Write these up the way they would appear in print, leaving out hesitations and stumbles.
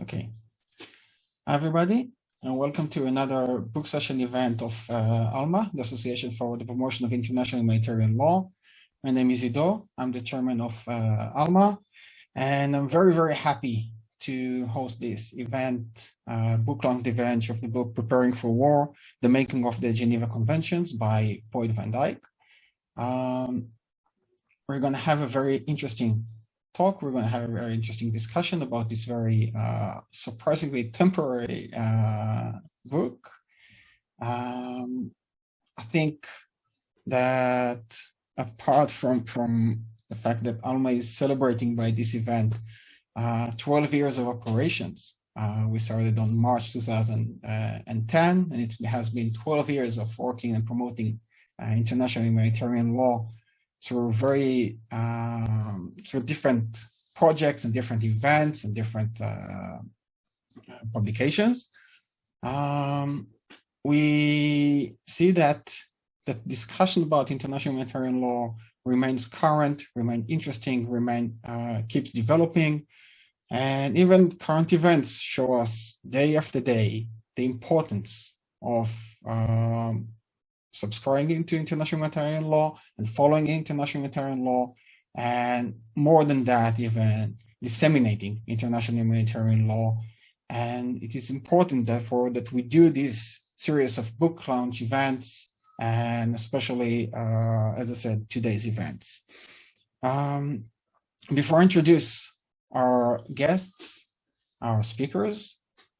Okay. Hi, everybody, and welcome to another book session event of ALMA, the Association for the Promotion of International Humanitarian Law. My name is Ido. I'm the chairman of ALMA, and I'm very, very happy to host this event, book launch event of the book Preparing for War, The Making of the Geneva Conventions by Boyd van Dijk. We're going to have a very interesting talk. We're going to have a very interesting discussion about this very surprisingly temporary book. I think that apart from the fact that ALMA is celebrating by this event 12 years of operations. We started on March 2010, and it has been 12 years of working and promoting international humanitarian law through through different projects and different events and different publications. We see that the discussion about international humanitarian law remains current, remains interesting, keeps developing, and even current events show us day after day the importance of subscribing to international humanitarian law and following international humanitarian law, and more than that, even disseminating international humanitarian law. And it is important, therefore, that we do this series of book launch events, and especially, as I said, today's events. Before I introduce our guests, our speakers,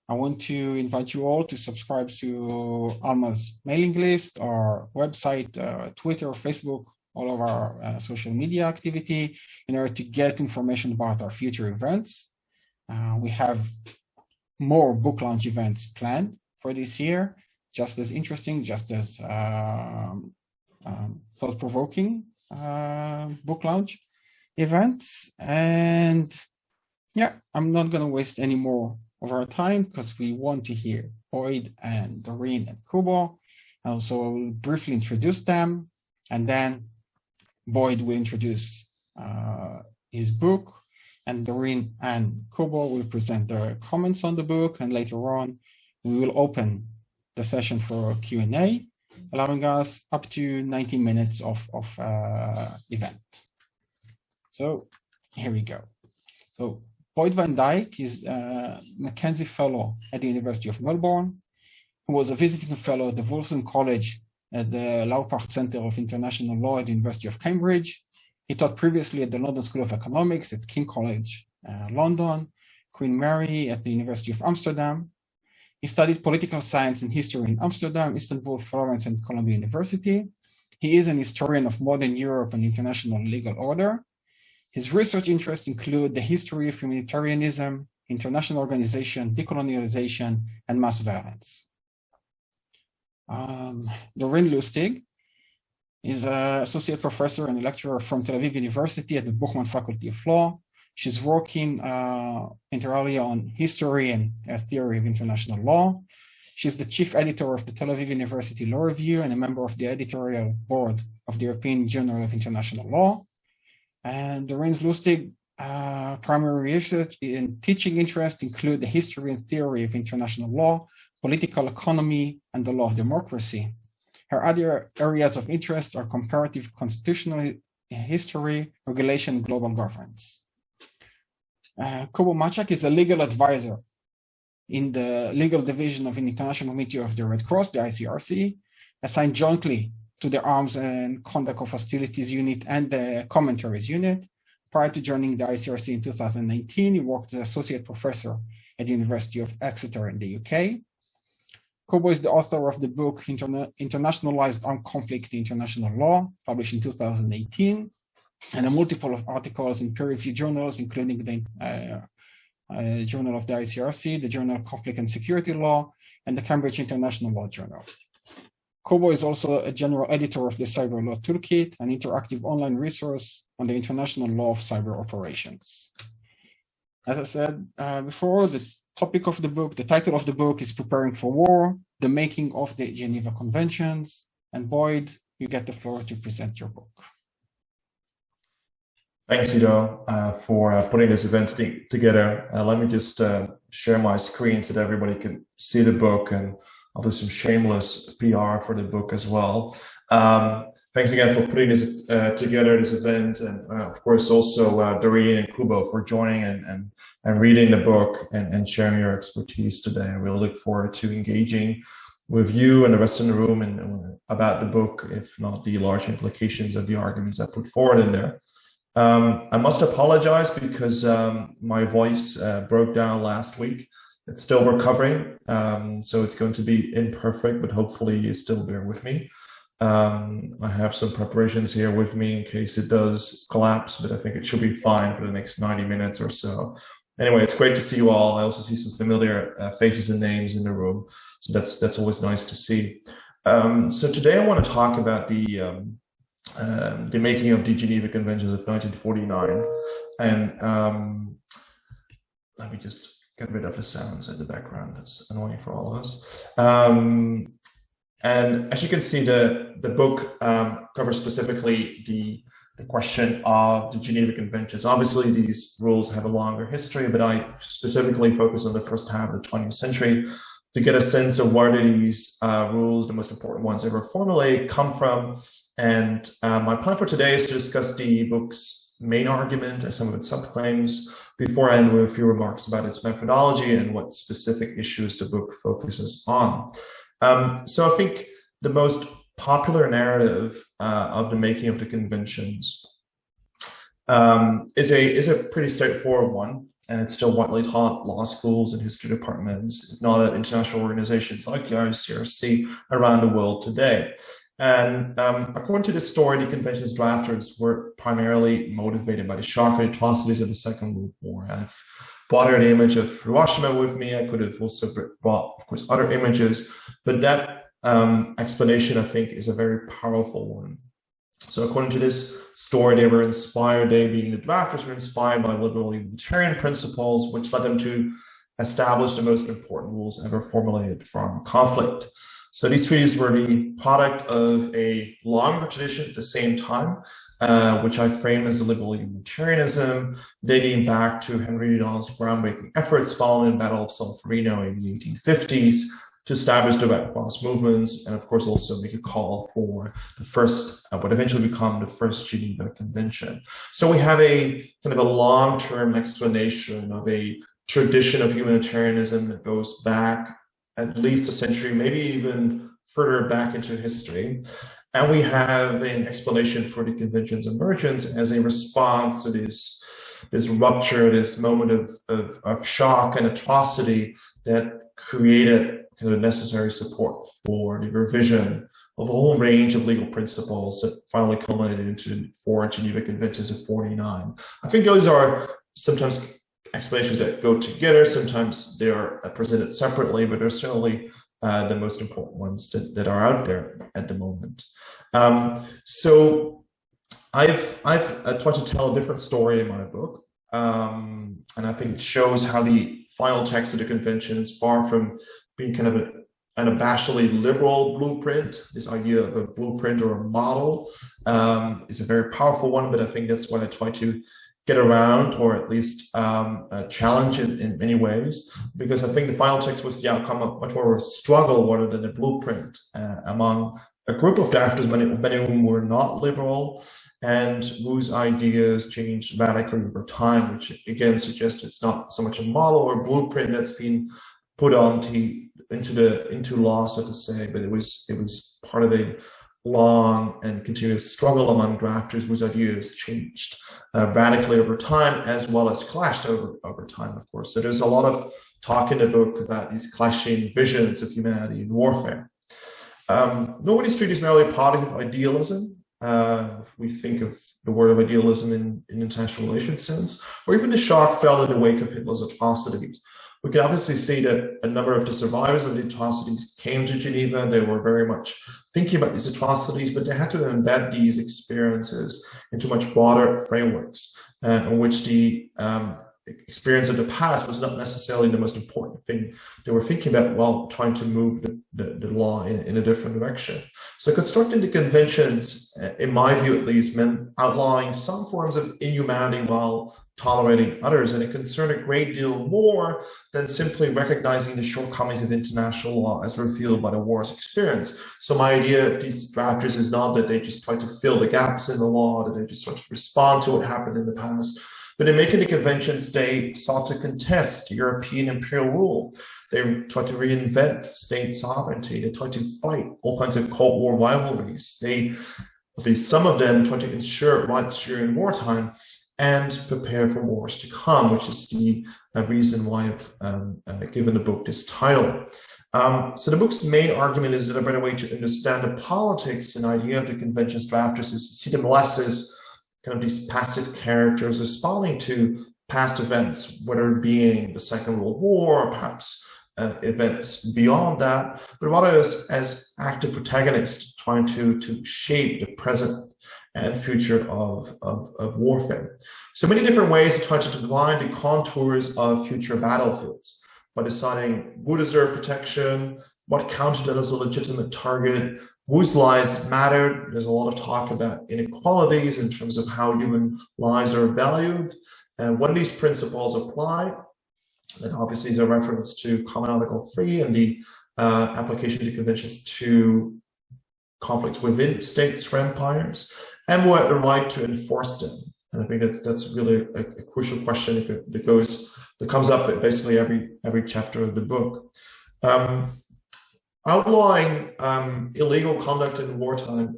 I want to invite you all to subscribe to ALMA's mailing list, our website, Twitter, Facebook, all of our social media activity, in order to get information about our future events. We have more book launch events planned for this year, just as interesting, just as thought-provoking book launch events. And yeah, I'm not going to waste any more of our time because we want to hear Boyd and Doreen and Kubo. So I will briefly introduce them, and then Boyd will introduce his book, and Doreen and Kubo will present their comments on the book, and later on we will open the session for Q&A, allowing us up to 90 minutes of event. So here we go. So Boyd van Dijk is a Mackenzie Fellow at the University of Melbourne, who was a visiting fellow at the Wolfson College at the Laupart Center of International Law at the University of Cambridge. He taught previously at the London School of Economics at King College, London, Queen Mary at the University of Amsterdam. He studied political science and history in Amsterdam, Istanbul, Florence, and Columbia University. He is an historian of modern Europe and international legal order. His research interests include the history of humanitarianism, international organization, decolonialization, and mass violence. Doreen Lustig is an associate professor and lecturer from Tel Aviv University at the Buchman Faculty of Law. She's working inter alia on history and theory of international law. She's the chief editor of the Tel Aviv University Law Review and a member of the editorial board of the European Journal of International Law. And Doreen Lustig primary research and teaching interests include the history and theory of international law, political economy, and the law of democracy. Her other areas of interest are comparative constitutional history, regulation, and global governance. Kubo Machak is a legal advisor in the legal division of the International Committee of the Red Cross, the ICRC, assigned jointly to the Arms and Conduct of Hostilities Unit and the Commentaries Unit. Prior to joining the ICRC in 2019, he worked as associate professor at the University of Exeter in the UK. Kubo is the author of the book Internationalized Armed Conflict in International Law, published in 2018, and a multiple of articles in peer-reviewed journals, including the Journal of the ICRC, the Journal of Conflict and Security Law, and the Cambridge International Law Journal. Kubo is also a general editor of the Cyber Law Toolkit, an interactive online resource on the international law of cyber operations. As I said before, the topic of the book, the title of the book is Preparing for War, The Making of the Geneva Conventions. And Boyd, you get the floor to present your book. Thanks, Ido, for putting this event together. Let me just share my screen so that everybody can see the book, and I'll do some shameless PR for the book as well. Thanks again for putting this together, this event, and of course also Doreen and Kubo for joining and reading the book and sharing your expertise today. I really look forward to engaging with you and the rest in the room and about the book, if not the large implications of the arguments I put forward in there. I must apologize because my voice broke down last week. It's still recovering, so it's going to be imperfect, but hopefully you still bear with me. I have some preparations here with me in case it does collapse, but I think it should be fine for the next 90 minutes or so. Anyway, it's great to see you all. I also see some familiar faces and names in the room, so that's always nice to see. So today I want to talk about the making of the Geneva Conventions of 1949. And let me just get rid of the sounds in the background. That's annoying for all of us. And as you can see, the book covers specifically the question of the Geneva Conventions. Obviously, these rules have a longer history, but I specifically focus on the first half of the 20th century to get a sense of where these rules, the most important ones ever formulated, come from. And my plan for today is to discuss the book's main argument and some of its subclaims before I end with a few remarks about its methodology and what specific issues the book focuses on. So I think the most popular narrative of the making of the conventions is a pretty straightforward one, and it's still widely taught law schools and history departments, if not at international organizations like the ICRC around the world today. And according to this story, the convention's drafters were primarily motivated by the shock and atrocities of the Second World War. I've brought here the image of Hiroshima with me. I could have also brought, of course, other images, but that explanation, I think, is a very powerful one. So according to this story, they were inspired, they being the drafters, were inspired by liberal humanitarian principles, which led them to establish the most important rules ever formulated from conflict. So these treaties were the product of a longer tradition at the same time, which I frame as a liberal humanitarianism, dating back to Henry Dunant's groundbreaking efforts following the Battle of Solferino in the 1850s to establish direct cross movements, and of course also make a call for the first, what eventually become the first Geneva Convention. So we have a kind of a long-term explanation of a tradition of humanitarianism that goes back at least a century, maybe even further back into history. And we have an explanation for the convention's emergence as a response to this rupture, this moment of shock and atrocity that created kind of necessary support for the revision of a whole range of legal principles that finally culminated into 4 Geneva Conventions of 49. I think those are sometimes explanations that go together. Sometimes they are presented separately, but they're certainly the most important ones that are out there at the moment. So I've tried to tell a different story in my book, and I think it shows how the final text of the conventions, far from being kind of an unabashedly liberal blueprint, this idea of a blueprint or a model, is a very powerful one, but I think that's what I try to get around, or at least challenge it in many ways, because I think the final text was the outcome of much more of a struggle rather than a blueprint among a group of drafters, many of whom were not liberal and whose ideas changed radically over time, which again suggests it's not so much a model or blueprint that's been put into law, so to say, but it was part of a long and continuous struggle among drafters whose ideas changed radically over time, as well as clashed over time, of course. So there's a lot of talk in the book about these clashing visions of humanity and warfare. Nobody's treaty is merely a product of idealism. If we think of the word of idealism in international relations sense, or even the shock felt in the wake of Hitler's atrocities. We can obviously see that a number of the survivors of the atrocities came to Geneva. They were very much thinking about these atrocities, but they had to embed these experiences into much broader frameworks in which the experience of the past was not necessarily the most important thing they were thinking about while trying to move the law in a different direction. So constructing the conventions, in my view at least, meant outlawing some forms of inhumanity while tolerating others, and it concerned a great deal more than simply recognizing the shortcomings of international law as revealed by the war's experience. So my idea of these drafters is not that they just try to fill the gaps in the law, that they just try to respond to what happened in the past, but in making the conventions, they sought to contest European imperial rule. They tried to reinvent state sovereignty. They tried to fight all kinds of Cold War rivalries. They, at least some of them, tried to ensure rights during wartime and prepare for wars to come, which is the reason why I've given the book this title. So the book's main argument is that a better way to understand the politics and idea of the convention's drafters is to see them less as kind of these passive characters responding to past events, whether it being the Second World War or perhaps events beyond that, but rather as active protagonists trying to shape the present and future of warfare. So many different ways to try to define the contours of future battlefields by deciding who deserved protection, what counted as a legitimate target, whose lives mattered. There's a lot of talk about inequalities in terms of how human lives are valued, and when these principles apply. And obviously, there's a reference to Common Article 3 and the application of the conventions to conflicts within states or empires, and who had the right to enforce them. And I think that's really a crucial question that comes up at basically every chapter of the book. Outlawing illegal conduct in wartime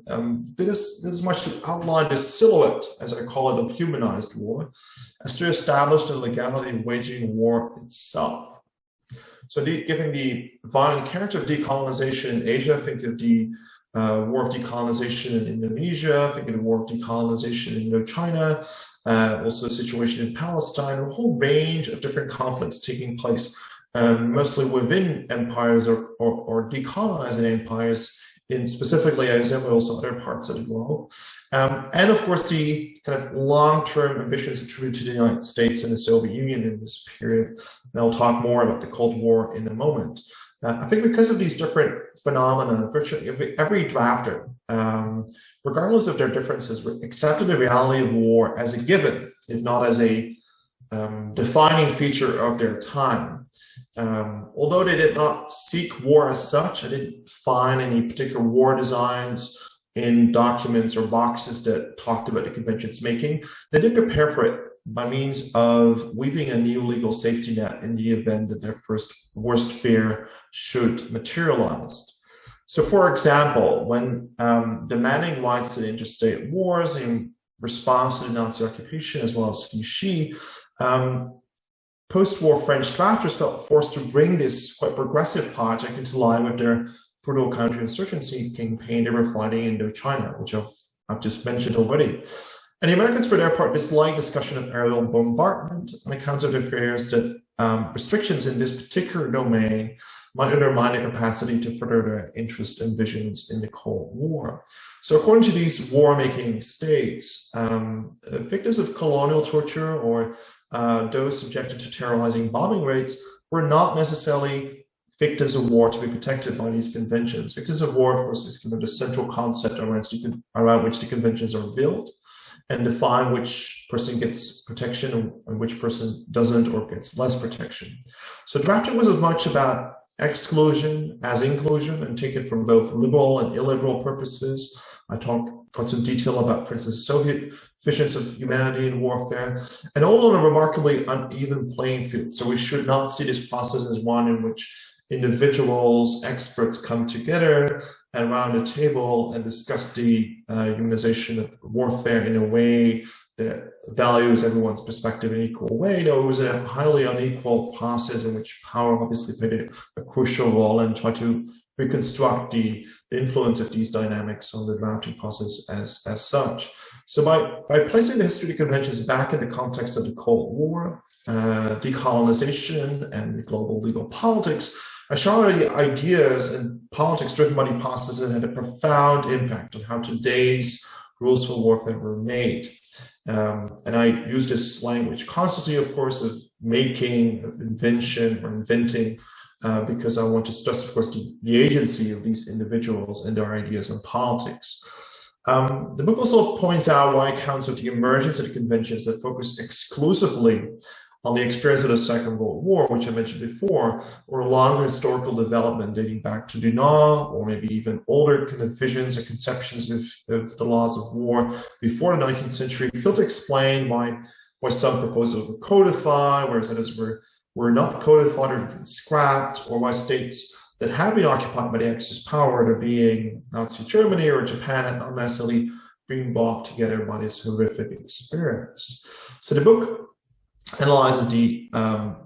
did as much to outline the silhouette, as I call it, of humanized war, as to establish the legality of waging war itself. So given the violent character of decolonization in Asia, think of the war of decolonization in Indonesia, think of the war of decolonization in Indochina, also the situation in Palestine, a whole range of different conflicts taking place mostly within empires or decolonizing empires, in specifically Asia, but also other parts of the globe. And of course, the kind of long-term ambitions attributed to the United States and the Soviet Union in this period. And I'll talk more about the Cold War in a moment. I think because of these different phenomena, virtually every drafter, regardless of their differences, accepted the reality of war as a given, if not as a defining feature of their time. Although they did not seek war as such, I didn't find any particular war designs in documents or boxes that talked about the convention's making. They did prepare for it by means of weaving a new legal safety net in the event that their worst fear should materialize. So, for example, when demanding rights in interstate wars in response to the Nazi occupation as well as Vichy, post-war French drafters felt forced to bring this quite progressive project into line with their brutal counterinsurgency campaign they were fighting in Indochina, which I've just mentioned already. And the Americans, for their part, disliked discussion of aerial bombardment on account of their fears that restrictions in this particular domain might undermine their capacity to further their interests and visions in the Cold War. So according to these war-making states, victims of colonial torture or those subjected to terrorizing bombing raids were not necessarily victims of war to be protected by these conventions. Victims of war, of course, is kind of the central concept around which the conventions are built and define which person gets protection and which person doesn't or gets less protection. So drafting was as much about exclusion as inclusion, and take it from both liberal and illiberal purposes. I talk for some detail about, for instance, Soviet visions of humanity and warfare, and all on a remarkably uneven playing field. So we should not see this process as one in which individuals, experts come together around a table and discuss the humanization of warfare in a way that values everyone's perspective in an equal way. No, it was a highly unequal process in which power obviously played a crucial role and tried to reconstruct the influence of these dynamics on the drafting process as such. So by placing the history of the conventions back in the context of the Cold War, decolonization, and global legal politics, I show the ideas and politics driven by the processes had a profound impact on how today's rules for warfare were made. And I use this language constantly, of course, of making, of invention or inventing, because I want to stress, of course, the agency of these individuals and their ideas on politics. The book also points out why accounts of the emergence of the conventions that focus exclusively on the experience of the Second World War, which I mentioned before, or a longer historical development dating back to Dunant, or maybe even older kind of visions or conceptions of the laws of war before the 19th century, fail to explain why some proposals were codified, whereas others were not codified or even scrapped, or why states that had been occupied by the Axis power, there being Nazi Germany or Japan, had not necessarily been brought together by this horrific experience. So the book analyzes the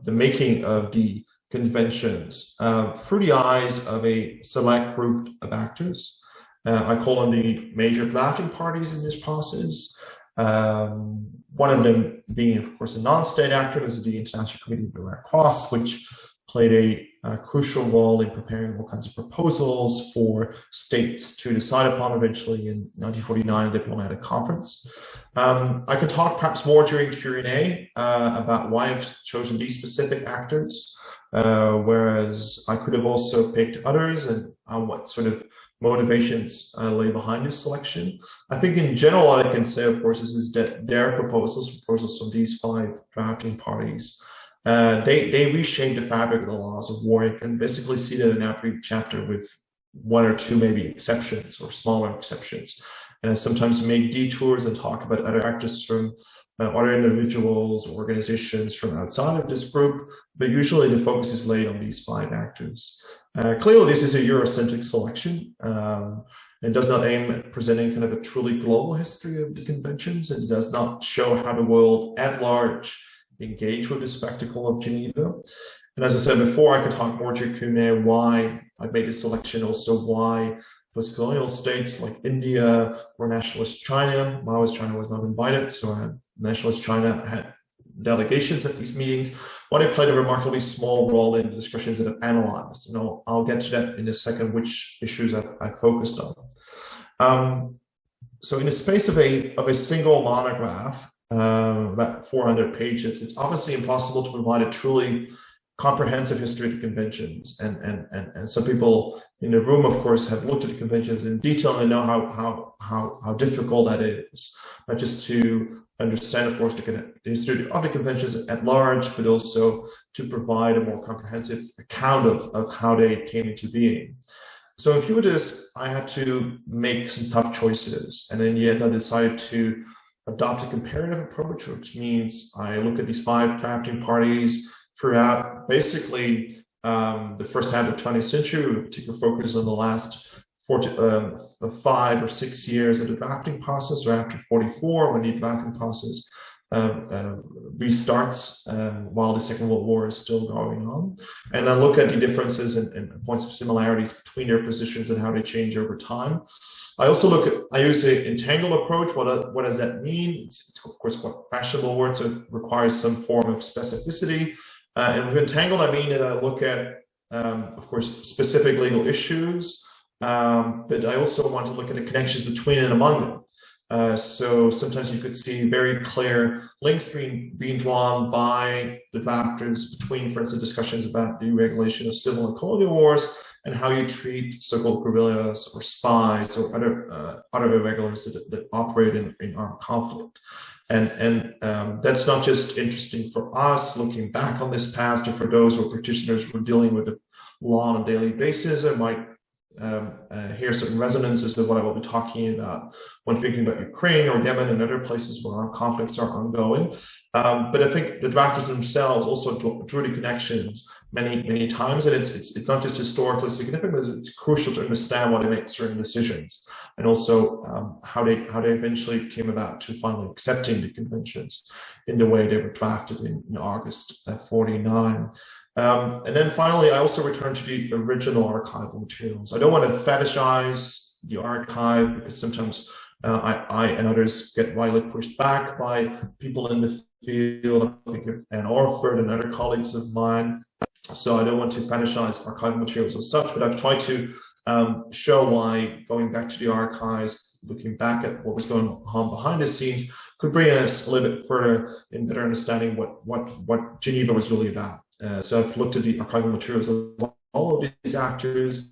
making of the conventions through the eyes of a select group of actors. I call them the major drafting parties in this process. One of them being, of course, a non-state actor, this is the International Committee of the Red Cross, which played a crucial role in preparing all kinds of proposals for states to decide upon eventually in 1949 diplomatic conference. I could talk perhaps more during Q&A about why I've chosen these specific actors, whereas I could have also picked others and what sort of motivations lay behind this selection. I think in general, what I can say, of course, is that their proposals from these 5 drafting parties, they reshape the fabric of the laws of war. You can basically see that in every chapter with 1 or 2 maybe exceptions or smaller exceptions. And I sometimes make detours and talk about other actors from other individuals or organizations from outside of this group, but usually the focus is laid on these 5 actors. Clearly, this is a Eurocentric selection. It does not aim at presenting kind of a truly global history of the conventions. It does not show how the world at large engage with the spectacle of Geneva. And as I said before, I could talk more to Q&A why I made this selection, also why post-colonial states like India or nationalist China, Maoist China was not invited, so nationalist China had delegations at these meetings, why they played a remarkably small role in the discussions that I've analyzed. And I'll get to that in a second, which issues I focused on. So in the space of a single monograph, about 400 pages, it's obviously impossible to provide a truly comprehensive history of the conventions. And some people in the room, of course, have looked at the conventions in detail and know how difficult that is, not just to understand, of course, the history of the conventions at large, but also to provide a more comprehensive account of how they came into being. So in view of this, I had to make some tough choices. And in the end, I decided to adopt a comparative approach, which means I look at these 5 drafting parties throughout basically the first half of the 20th century, with a particular focus on the last 5 or 6 years of the drafting process, or after 44, when the drafting process restarts while the Second World War is still going on. And I look at the differences and points of similarities between their positions and how they change over time. I also I use an entangled approach. What does that mean? It's of course quite fashionable word, so it requires some form of specificity. And with entangled, I mean that I look at, of course, specific legal issues, but I also want to look at the connections between and among them. So sometimes you could see very clear links being drawn by the drafters between, for instance, discussions about the regulation of civil and colonial wars and how you treat so-called guerrillas or spies or other irregulars that operate in armed conflict. And that's not just interesting for us looking back on this past, or for those who are practitioners who are dealing with the law on a daily basis and might hear certain resonances with what I will be talking about when thinking about Ukraine or Yemen and other places where armed conflicts are ongoing. But I think the drafters themselves also drew the connections many times, and it's not just historically significant, it's crucial to understand why they make certain decisions, and also how they eventually came about to finally accepting the conventions in the way they were drafted in August 49. And then finally, I also return to the original archival materials. I don't want to fetishize the archive, because sometimes I and others get widely pushed back by people in the field. I think of Ann Orford and other colleagues of mine. So I don't want to fetishize archival materials as such, but I've tried to show why going back to the archives, looking back at what was going on behind the scenes, could bring us a little bit further in better understanding what Geneva was really about. So I've looked at the archival materials of all of these actors,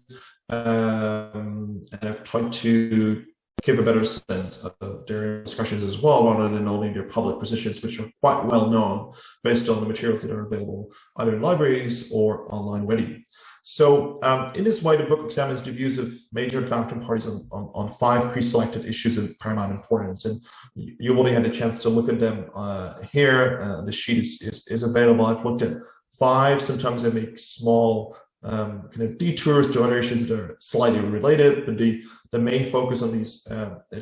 and I've tried to give a better sense of their discussions as well, rather than only their public positions, which are quite well known based on the materials that are available either in libraries or online already. So in this way, the book examines the views of major drafting parties on 5 pre-selected issues of paramount importance. And you already had a chance to look at them here. The sheet is available. I've looked at 5. Sometimes I make small kind of detours to other issues that are slightly related, but the main focus on these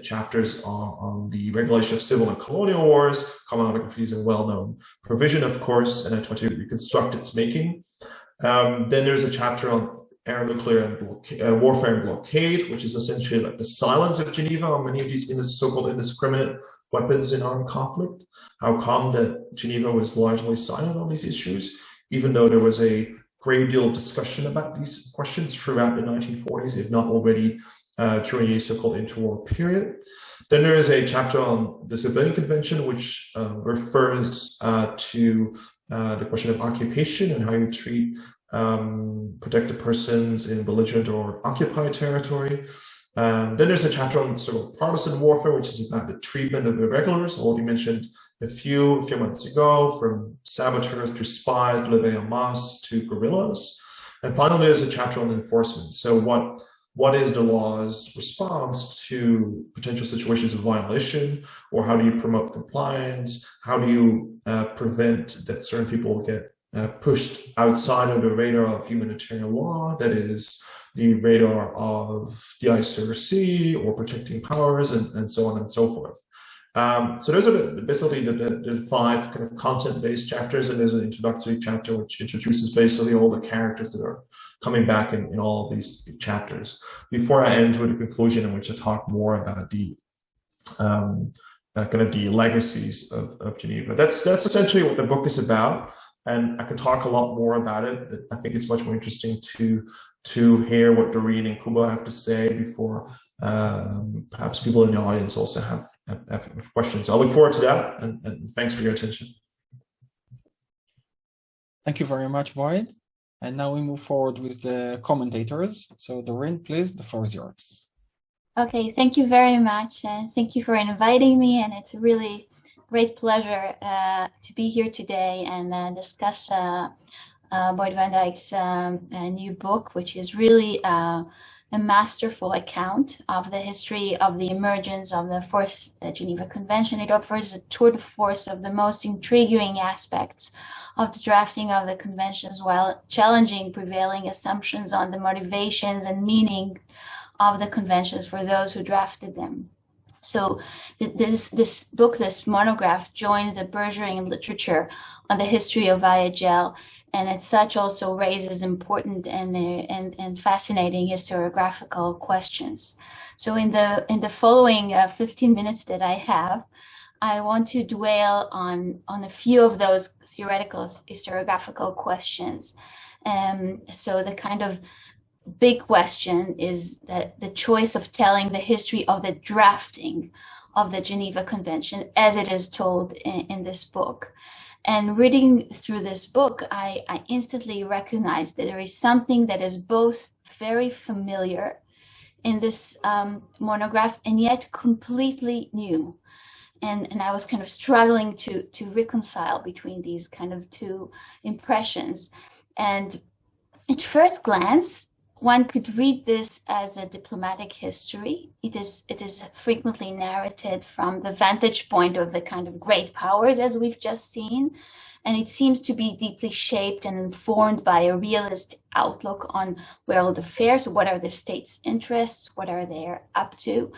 chapters are on the regulation of civil and colonial wars, common autographies and well-known provision, of course, and I try to reconstruct its making. Then there's a chapter on air, nuclear, and warfare and blockade, which is essentially like the silence of Geneva on many of these so-called indiscriminate weapons in armed conflict. How come that Geneva was largely silent on these issues, even though there was a great deal of discussion about these questions throughout the 1940s, if not already during the so-called interwar period. Then there is a chapter on the Civilian Convention, which refers to the question of occupation and how you treat protected persons in belligerent or occupied territory. Then there's a chapter on sort of partisan warfare, which is about the treatment of irregulars. Already mentioned a few months ago, from saboteurs to spies, levée en masse to guerrillas. And finally, there's a chapter on enforcement. So what is the law's response to potential situations of violation, or how do you promote compliance? How do you prevent that certain people get pushed outside of the radar of humanitarian law, that is the radar of the ICRC or protecting powers, and so on and so forth. So those are basically the 5 kind of content-based chapters, and there's an introductory chapter which introduces basically all the characters that are coming back in all of these chapters. Before I end with a conclusion in which I talk more about the kind of the legacies of Geneva. That's essentially what the book is about, and I can talk a lot more about it. But I think it's much more interesting to hear what Doreen and Kuba have to say before perhaps people in the audience also have questions. I look forward to that, and thanks for your attention. Thank you very much, Boyd. And now we move forward with the commentators. So Doreen, please, the floor is yours. Okay, thank you very much, and thank you for inviting me, and it's a really great pleasure to be here today and discuss Boyd van Dijk's new book, which is really a masterful account of the history of the emergence of the Fourth Geneva Convention. It offers a tour de force of the most intriguing aspects of the drafting of the conventions, while challenging prevailing assumptions on the motivations and meaning of the conventions for those who drafted them. So this book, this monograph, joins the burgeoning literature on the history of IHL, and as such also raises important and fascinating historiographical questions. So in the following 15 minutes that I have, I want to dwell on a few of those theoretical historiographical questions. So the kind of big question is that the choice of telling the history of the drafting of the Geneva Convention as it is told in this book. And reading through this book, I instantly recognized that there is something that is both very familiar in this monograph and yet completely new. And I was kind of struggling to reconcile between these kind of two impressions. And at first glance, one could read this as a diplomatic history. It is frequently narrated from the vantage point of the kind of great powers, as we've just seen, and it seems to be deeply shaped and informed by a realist outlook on world affairs. What are the state's interests? What are they up to?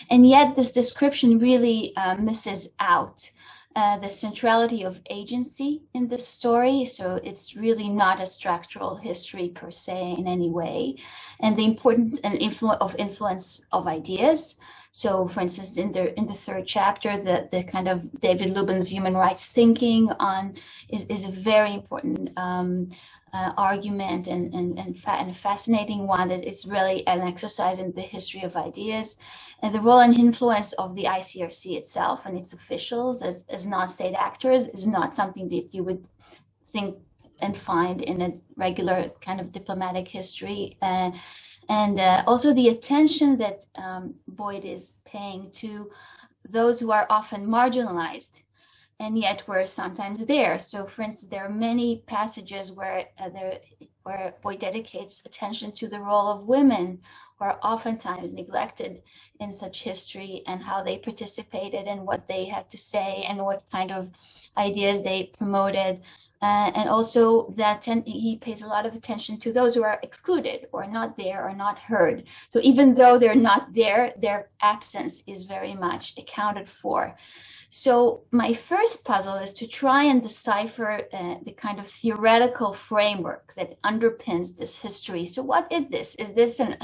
And yet this description really misses out the centrality of agency in this story. So it's really not a structural history per se in any way. And the importance and influence of ideas. So, for instance, in the third chapter, the kind of David Lubin's human rights thinking on is a very important argument and a fascinating one that is really an exercise in the history of ideas, and the role and influence of the ICRC itself and its officials as non-state actors is not something that you would think and find in a regular kind of diplomatic history. And also the attention that Boyd is paying to those who are often marginalized and yet we're sometimes there. So, for instance, there are many passages where Boyd dedicates attention to the role of women, who are oftentimes neglected in such history, and how they participated and what they had to say and what kind of ideas they promoted. And also that he pays a lot of attention to those who are excluded or not there or not heard. So even though they're not there, their absence is very much accounted for. So my first puzzle is to try and decipher the kind of theoretical framework that underpins this history. So what is this? Is this so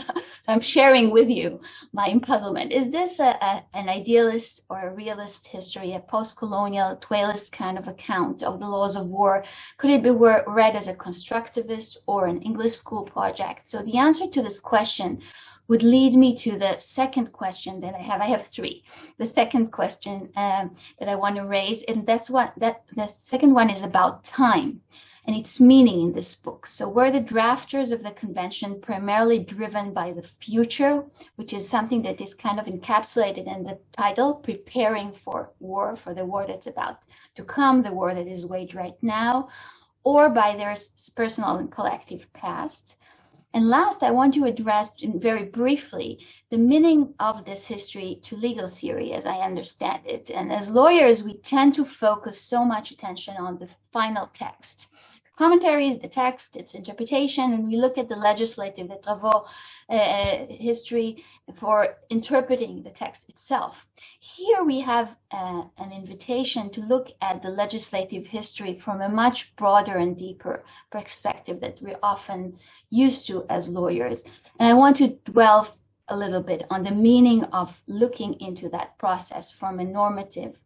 I'm sharing with you my puzzlement. Is this an idealist or a realist history, a post-colonial, dualist kind of account of the laws of war? Could it be read as a constructivist or an English school project? So the answer to this question would lead me to the second question that I have. I have three. The second question that I want to raise, and the second one is about time and its meaning in this book. So were the drafters of the convention primarily driven by the future, which is something that is kind of encapsulated in the title, preparing for war, for the war that's about to come, the war that is waged right now, or by their personal and collective past? And last, I want to address very briefly the meaning of this history to legal theory as I understand it. And as lawyers, we tend to focus so much attention on the final text. The commentary is the text, its interpretation, and we look at the legislative, the travaux history for interpreting the text itself. Here we have an invitation to look at the legislative history from a much broader and deeper perspective that we're often used to as lawyers. And I want to dwell a little bit on the meaning of looking into that process from a normative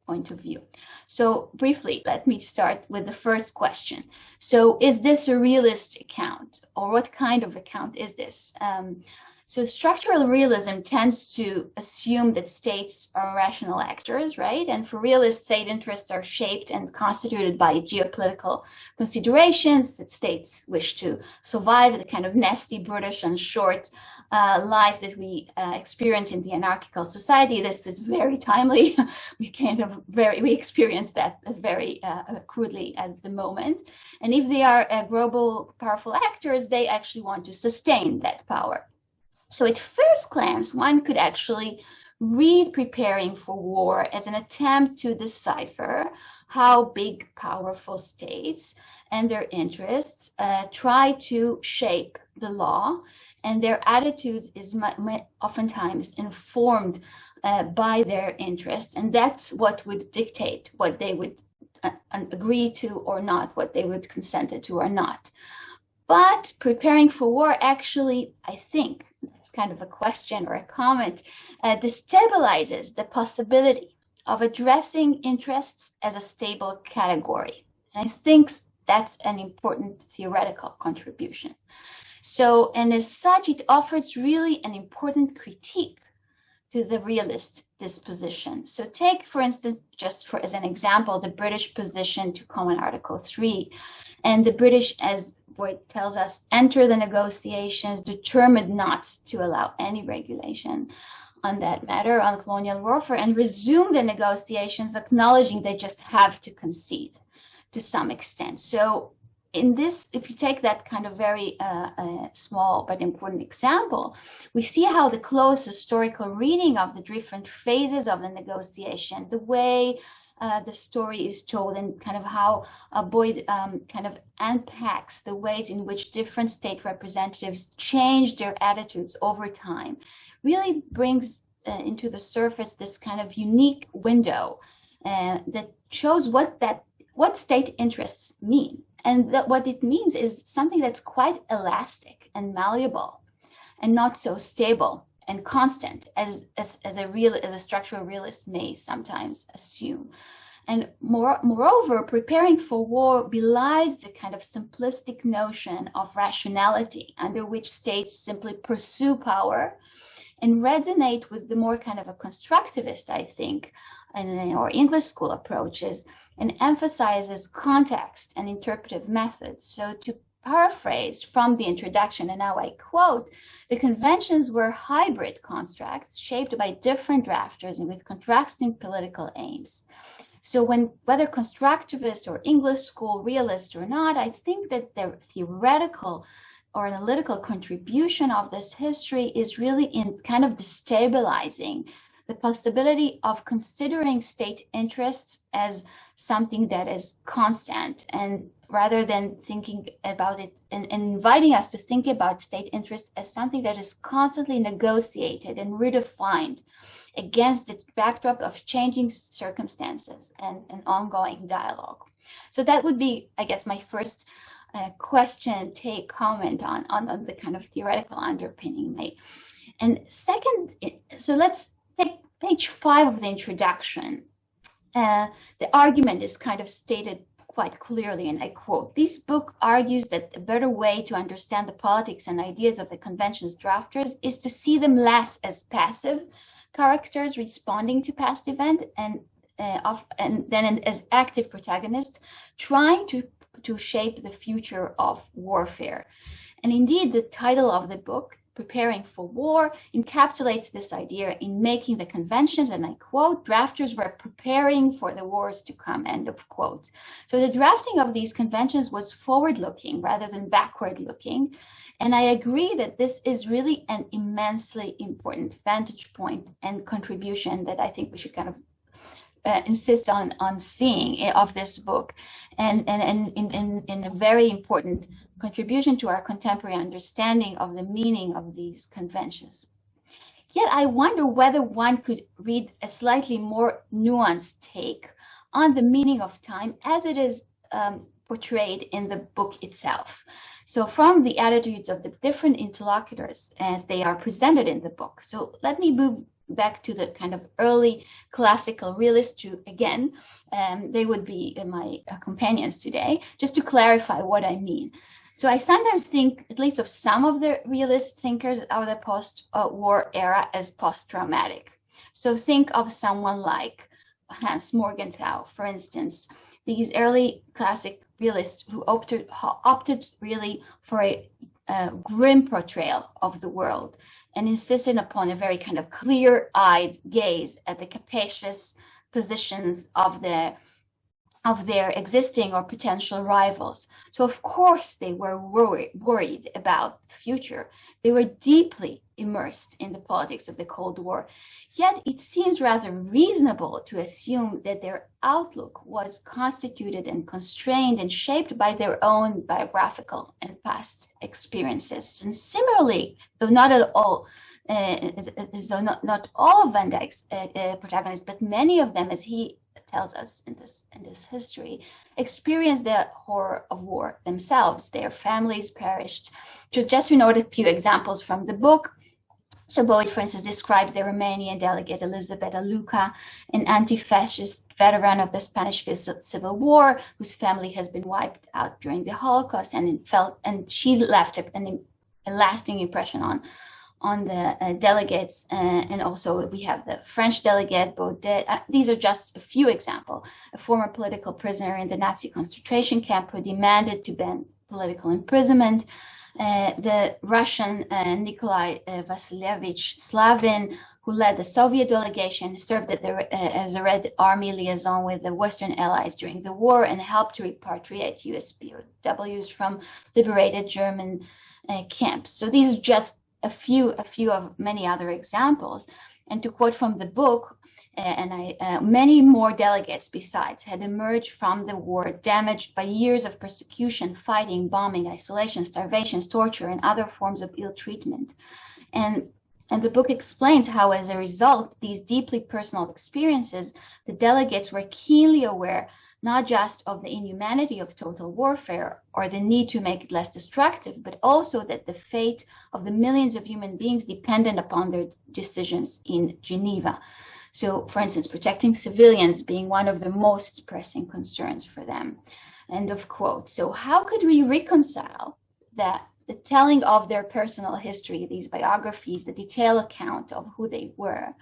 point of view. So briefly, let me start with the first question. So is this a realist account, or what kind of account is this? So structural realism tends to assume that states are rational actors, right? And for realists, state interests are shaped and constituted by geopolitical considerations, that states wish to survive the kind of nasty, brutish, and short life that we experience in the anarchical society. This is very timely. We experience that as very crudely at the moment. And if they are global, powerful actors, they actually want to sustain that power. So at first glance, one could actually read preparing for war as an attempt to decipher how big, powerful states and their interests try to shape the law, and their attitudes is oftentimes informed by their interests, and that's what would dictate what they would agree to or not, what they would consent to or not. But preparing for war actually, I think, that's kind of a question or a comment, destabilizes the possibility of addressing interests as a stable category. And I think that's an important theoretical contribution. So, and as such, it offers really an important critique to the realist disposition. So take, for instance, just as an example, the British position to comment Article 3. And the British, as Boyd tells us, enter the negotiations determined not to allow any regulation on that matter, on colonial warfare, and resume the negotiations, acknowledging they just have to concede to some extent. So in this, if you take that kind of very small but important example, we see how the close historical reading of the different phases of the negotiation, the way the story is told, and kind of how Boyd kind of unpacks the ways in which different state representatives change their attitudes over time, really brings into the surface this kind of unique window that shows what state interests mean. And that what it means is something that's quite elastic and malleable and not so stable and constant as a structural realist may sometimes assume. And moreover, preparing for war belies the kind of simplistic notion of rationality under which states simply pursue power, and resonate with the more kind of a constructivist, I think, or English school approaches, and emphasizes context and interpretive methods. So to paraphrase from the introduction, and now I quote, the conventions were hybrid constructs shaped by different drafters and with contrasting political aims. So whether constructivist or English school realist or not, I think that the theoretical or analytical contribution of this history is really in kind of destabilizing the possibility of considering state interests as something that is constant, and rather than thinking about it and inviting us to think about state interests as something that is constantly negotiated and redefined against the backdrop of changing circumstances and an ongoing dialogue. So that would be, I guess, my first question, take, comment on the kind of theoretical underpinning made. And second, so let's take page 5 of the introduction. The argument is kind of stated quite clearly, and I quote, "This book argues that a better way to understand the politics and ideas of the convention's drafters is to see them less as passive characters responding to past events and then as active protagonists trying to shape the future of warfare." And indeed, the title of the book, Preparing for War, encapsulates this idea in making the conventions, and I quote, "Drafters were preparing for the wars to come," end of quote. So the drafting of these conventions was forward-looking rather than backward-looking. And I agree that this is really an immensely important vantage point and contribution that I think we should kind of insist on seeing of this book, and in a very important contribution to our contemporary understanding of the meaning of these conventions. Yet I wonder whether one could read a slightly more nuanced take on the meaning of time as it is portrayed in the book itself. So from the attitudes of the different interlocutors as they are presented in the book. So let me move back to the kind of early classical realists to, again, they would be my companions today, just to clarify what I mean. So I sometimes think, at least of some of the realist thinkers of the post-war era as post-traumatic. So think of someone like Hans Morgenthau, for instance, these early classic realists who opted really for a grim portrayal of the world and insisted upon a very kind of clear-eyed gaze at the capacious positions of their existing or potential rivals. So of course they were worried about the future. They were deeply immersed in the politics of the Cold War. Yet it seems rather reasonable to assume that their outlook was constituted and constrained and shaped by their own biographical and past experiences. And similarly, though not all of Van Dijk's protagonists, but many of them, as he tells us in this history, experienced the horror of war themselves. Their families perished. Just to note a few examples from the book. So Boyd, for instance, describes the Romanian delegate Elisabeta Luca, an anti-fascist veteran of the Spanish Civil War, whose family has been wiped out during the Holocaust, and she left a lasting impression on the delegates, and also we have the French delegate Baudet. These are just a few examples. A former political prisoner in the Nazi concentration camp who demanded to ban political imprisonment. The Russian Nikolai Vasilievich Slavin, who led the Soviet delegation, served as a Red Army liaison with the Western Allies during the war and helped to repatriate US POWs from liberated German camps. So these are just a few of many other examples. And to quote from the book, many more delegates besides had emerged from the war damaged by years of persecution, fighting, bombing, isolation, starvation, torture, and other forms of ill treatment. And the book explains how, as a result of these deeply personal experiences, the delegates were keenly aware not just of the inhumanity of total warfare or the need to make it less destructive, but also that the fate of the millions of human beings depended upon their decisions in Geneva. So, for instance, protecting civilians being one of the most pressing concerns for them. End of quote. So how could we reconcile that the telling of their personal history, these biographies, the detailed account of who they were,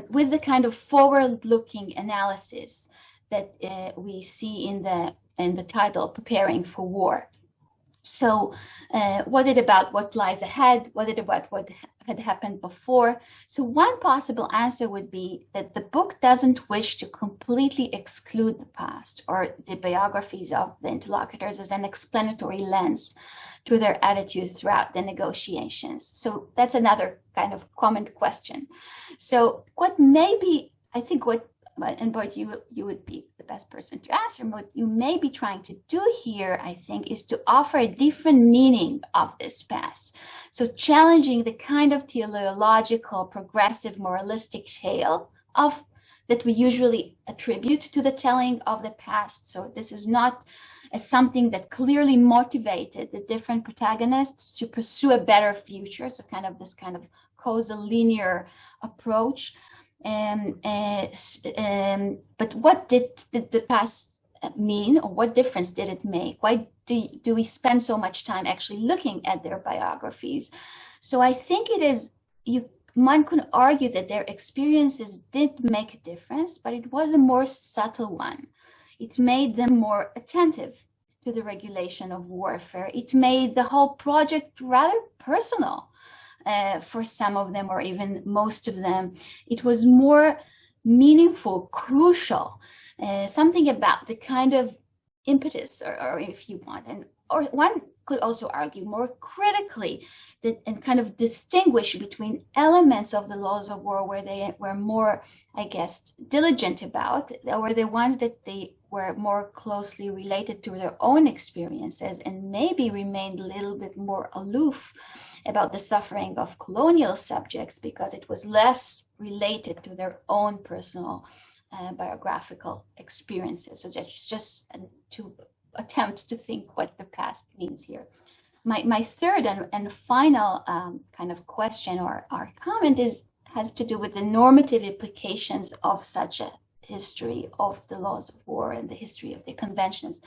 with the kind of forward-looking analysis that we see in the title, Preparing for War? So was it about what lies ahead? Was it about what had happened before? So one possible answer would be that the book doesn't wish to completely exclude the past or the biographies of the interlocutors as an explanatory lens to their attitudes throughout the negotiations. So that's another kind of common question. So what maybe, I think what, and Bart, you would be the best person to answer. What you may be trying to do here, I think, is to offer a different meaning of this past. So challenging the kind of teleological, progressive, moralistic tale of that we usually attribute to the telling of the past. So this is not as something that clearly motivated the different protagonists to pursue a better future. So kind of this kind of causal linear approach. But what did the past mean, or what difference did it make? Why do we spend so much time actually looking at their biographies? So I think it is, one could argue that their experiences did make a difference, but it was a more subtle one. It made them more attentive to the regulation of warfare. It made the whole project rather personal. For some of them, or even most of them, it was more meaningful, crucial, something about the kind of impetus, or if you want, or one could also argue more critically that, and kind of distinguish between elements of the laws of war where they were more, I guess, diligent about, or the ones that they were more closely related to their own experiences and maybe remained a little bit more aloof about the suffering of colonial subjects because it was less related to their own personal biographical experiences. So that's just to attempt to think what the past means here. My third and final kind of question or comment has to do with the normative implications of such a history of the laws of war and the history of the conventions.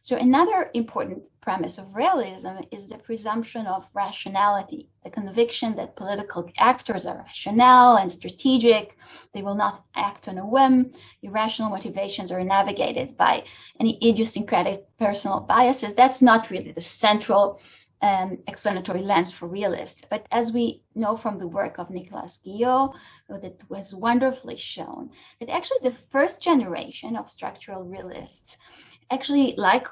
So another important premise of realism is the presumption of rationality, the conviction that political actors are rational and strategic. They will not act on a whim. Irrational motivations are navigated by any idiosyncratic personal biases. That's not really the central explanatory lens for realists. But as we know from the work of Nicolas Guillot, that was wonderfully shown, that actually the first generation of structural realists, actually, like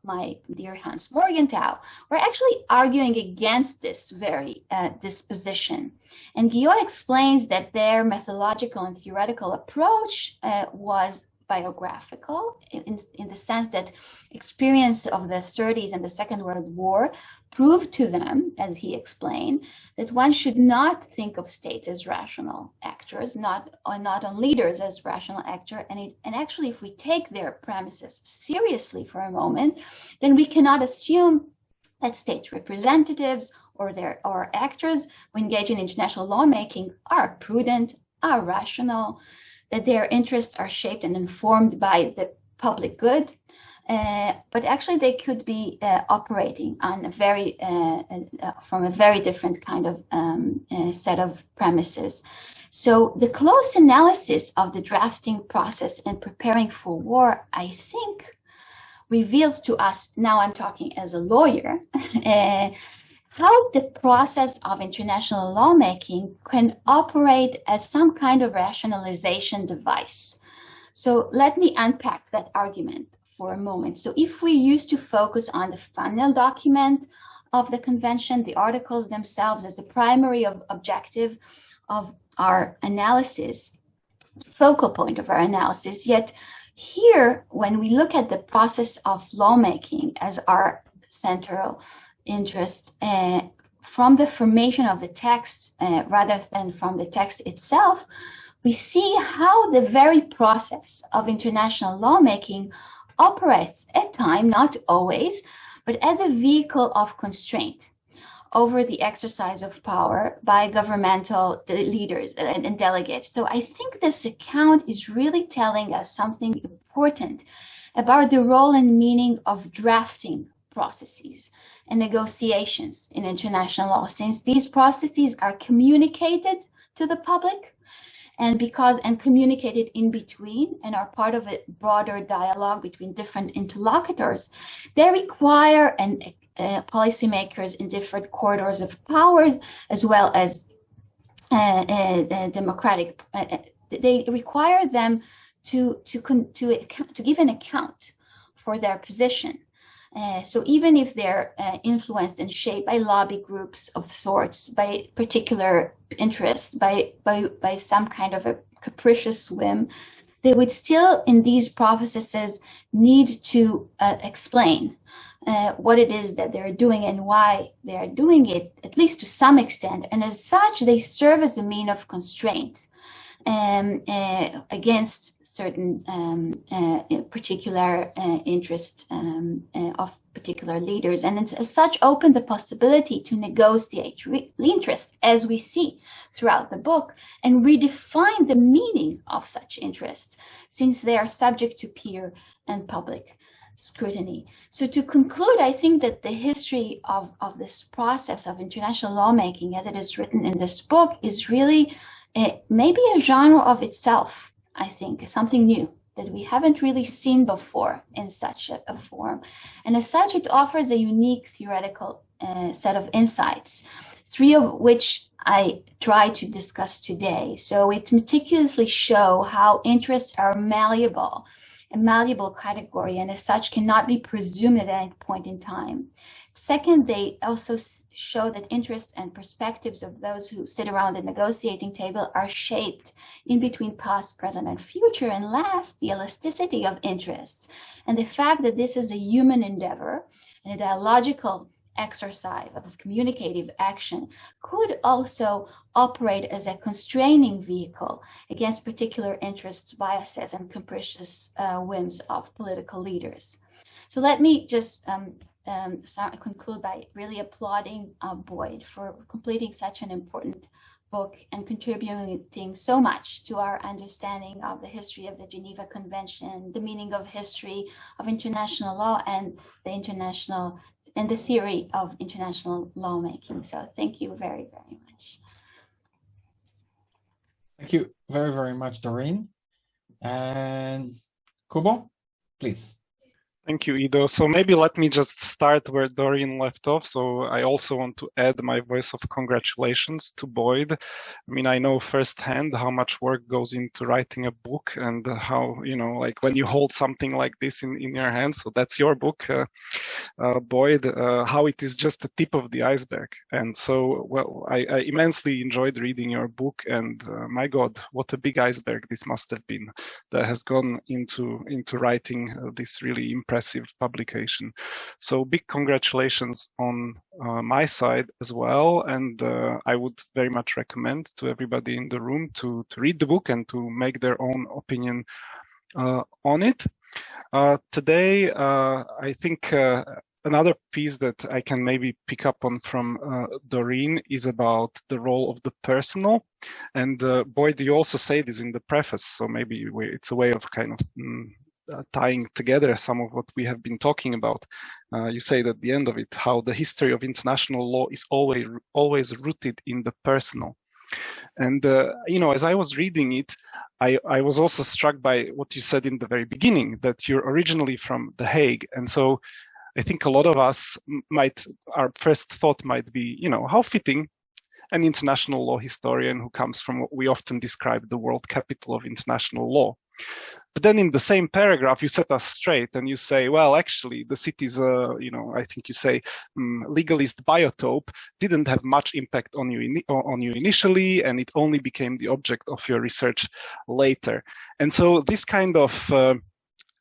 my dear Hans Morgenthau, were actually arguing against this very disposition. And Guillot explains that their methodological and theoretical approach was biographical in the sense that experience of the 30s and the Second World War proved to them, as he explained, that one should not think of states as rational actors, not on leaders as rational actors. And actually, if we take their premises seriously for a moment, then we cannot assume that state representatives or actors who engage in international lawmaking are prudent, are rational, that their interests are shaped and informed by the public good. But actually, they could be operating on a very from a very different kind of set of premises. So the close analysis of the drafting process and preparing for war, I think, reveals to us, now I'm talking as a lawyer, how the process of international lawmaking can operate as some kind of rationalization device. So let me unpack that argument for a moment. So if we used to focus on the final document of the convention, the articles themselves as the primary objective of our analysis, focal point of our analysis, yet here, when we look at the process of lawmaking as our central interest, from the formation of the text rather than from the text itself, we see how the very process of international lawmaking operates at times, not always, but as a vehicle of constraint over the exercise of power by governmental leaders and delegates. So I think this account is really telling us something important about the role and meaning of drafting processes and negotiations in international law, since these processes are communicated to the public and communicated in between and are part of a broader dialogue between different interlocutors, they require policymakers in different corridors of powers, as well as democratic, they require them to give an account for their position. So even if they're influenced and shaped by lobby groups of sorts, by particular interests, by some kind of a capricious whim, they would still, in these processes, need to explain what it is that they're doing and why they are doing it, at least to some extent. And as such, they serve as a means of constraint against certain particular interest of particular leaders, and as such open the possibility to negotiate interest, as we see throughout the book, and redefine the meaning of such interests, since they are subject to peer and public scrutiny. So to conclude, I think that the history of this process of international lawmaking, as it is written in this book, is really maybe a genre of itself. I think something new that we haven't really seen before in such a form. And as such, it offers a unique theoretical set of insights, three of which I try to discuss today. So it meticulously shows how interests are malleable, a malleable category, and as such cannot be presumed at any point in time. Second, they also show that interests and perspectives of those who sit around the negotiating table are shaped in between past, present, and future. And last, the elasticity of interests and the fact that this is a human endeavor and a dialogical exercise of communicative action could also operate as a constraining vehicle against particular interests, biases, and capricious whims of political leaders. So let me just conclude by really applauding Boyd for completing such an important book and contributing so much to our understanding of the history of the Geneva Convention, the meaning of history of international law, and the theory of international lawmaking. So thank you very, very much. Thank you very, very much, Doreen. And Kubo, please. Thank you, Ido. So maybe let me just start where Doreen left off. So I also want to add my voice of congratulations to Boyd. I mean, I know firsthand how much work goes into writing a book and how, like when you hold something like this in your hands, so that's your book, Boyd, how it is just the tip of the iceberg. And so, well, I immensely enjoyed reading your book, and my God, what a big iceberg this must have been that has gone into writing this really impressive publication. So big congratulations on my side as well, and I would very much recommend to everybody in the room to read the book and to make their own opinion on it. Today, I think another piece that I can maybe pick up on from Doreen is about the role of the personal. And Boyd, you also say this in the preface, so maybe it's a way of kind of tying together some of what we have been talking about. You say at the end of it, how the history of international law is always rooted in the personal. And, as I was reading it, I was also struck by what you said in the very beginning, that you're originally from The Hague. And so I think a lot of us our first thought might be, how fitting an international law historian who comes from what we often describe the world capital of international law. But then in the same paragraph, you set us straight and you say, well, actually, the city's, I think you say, legalist biotope didn't have much impact on you initially, and it only became the object of your research later. And so this kind of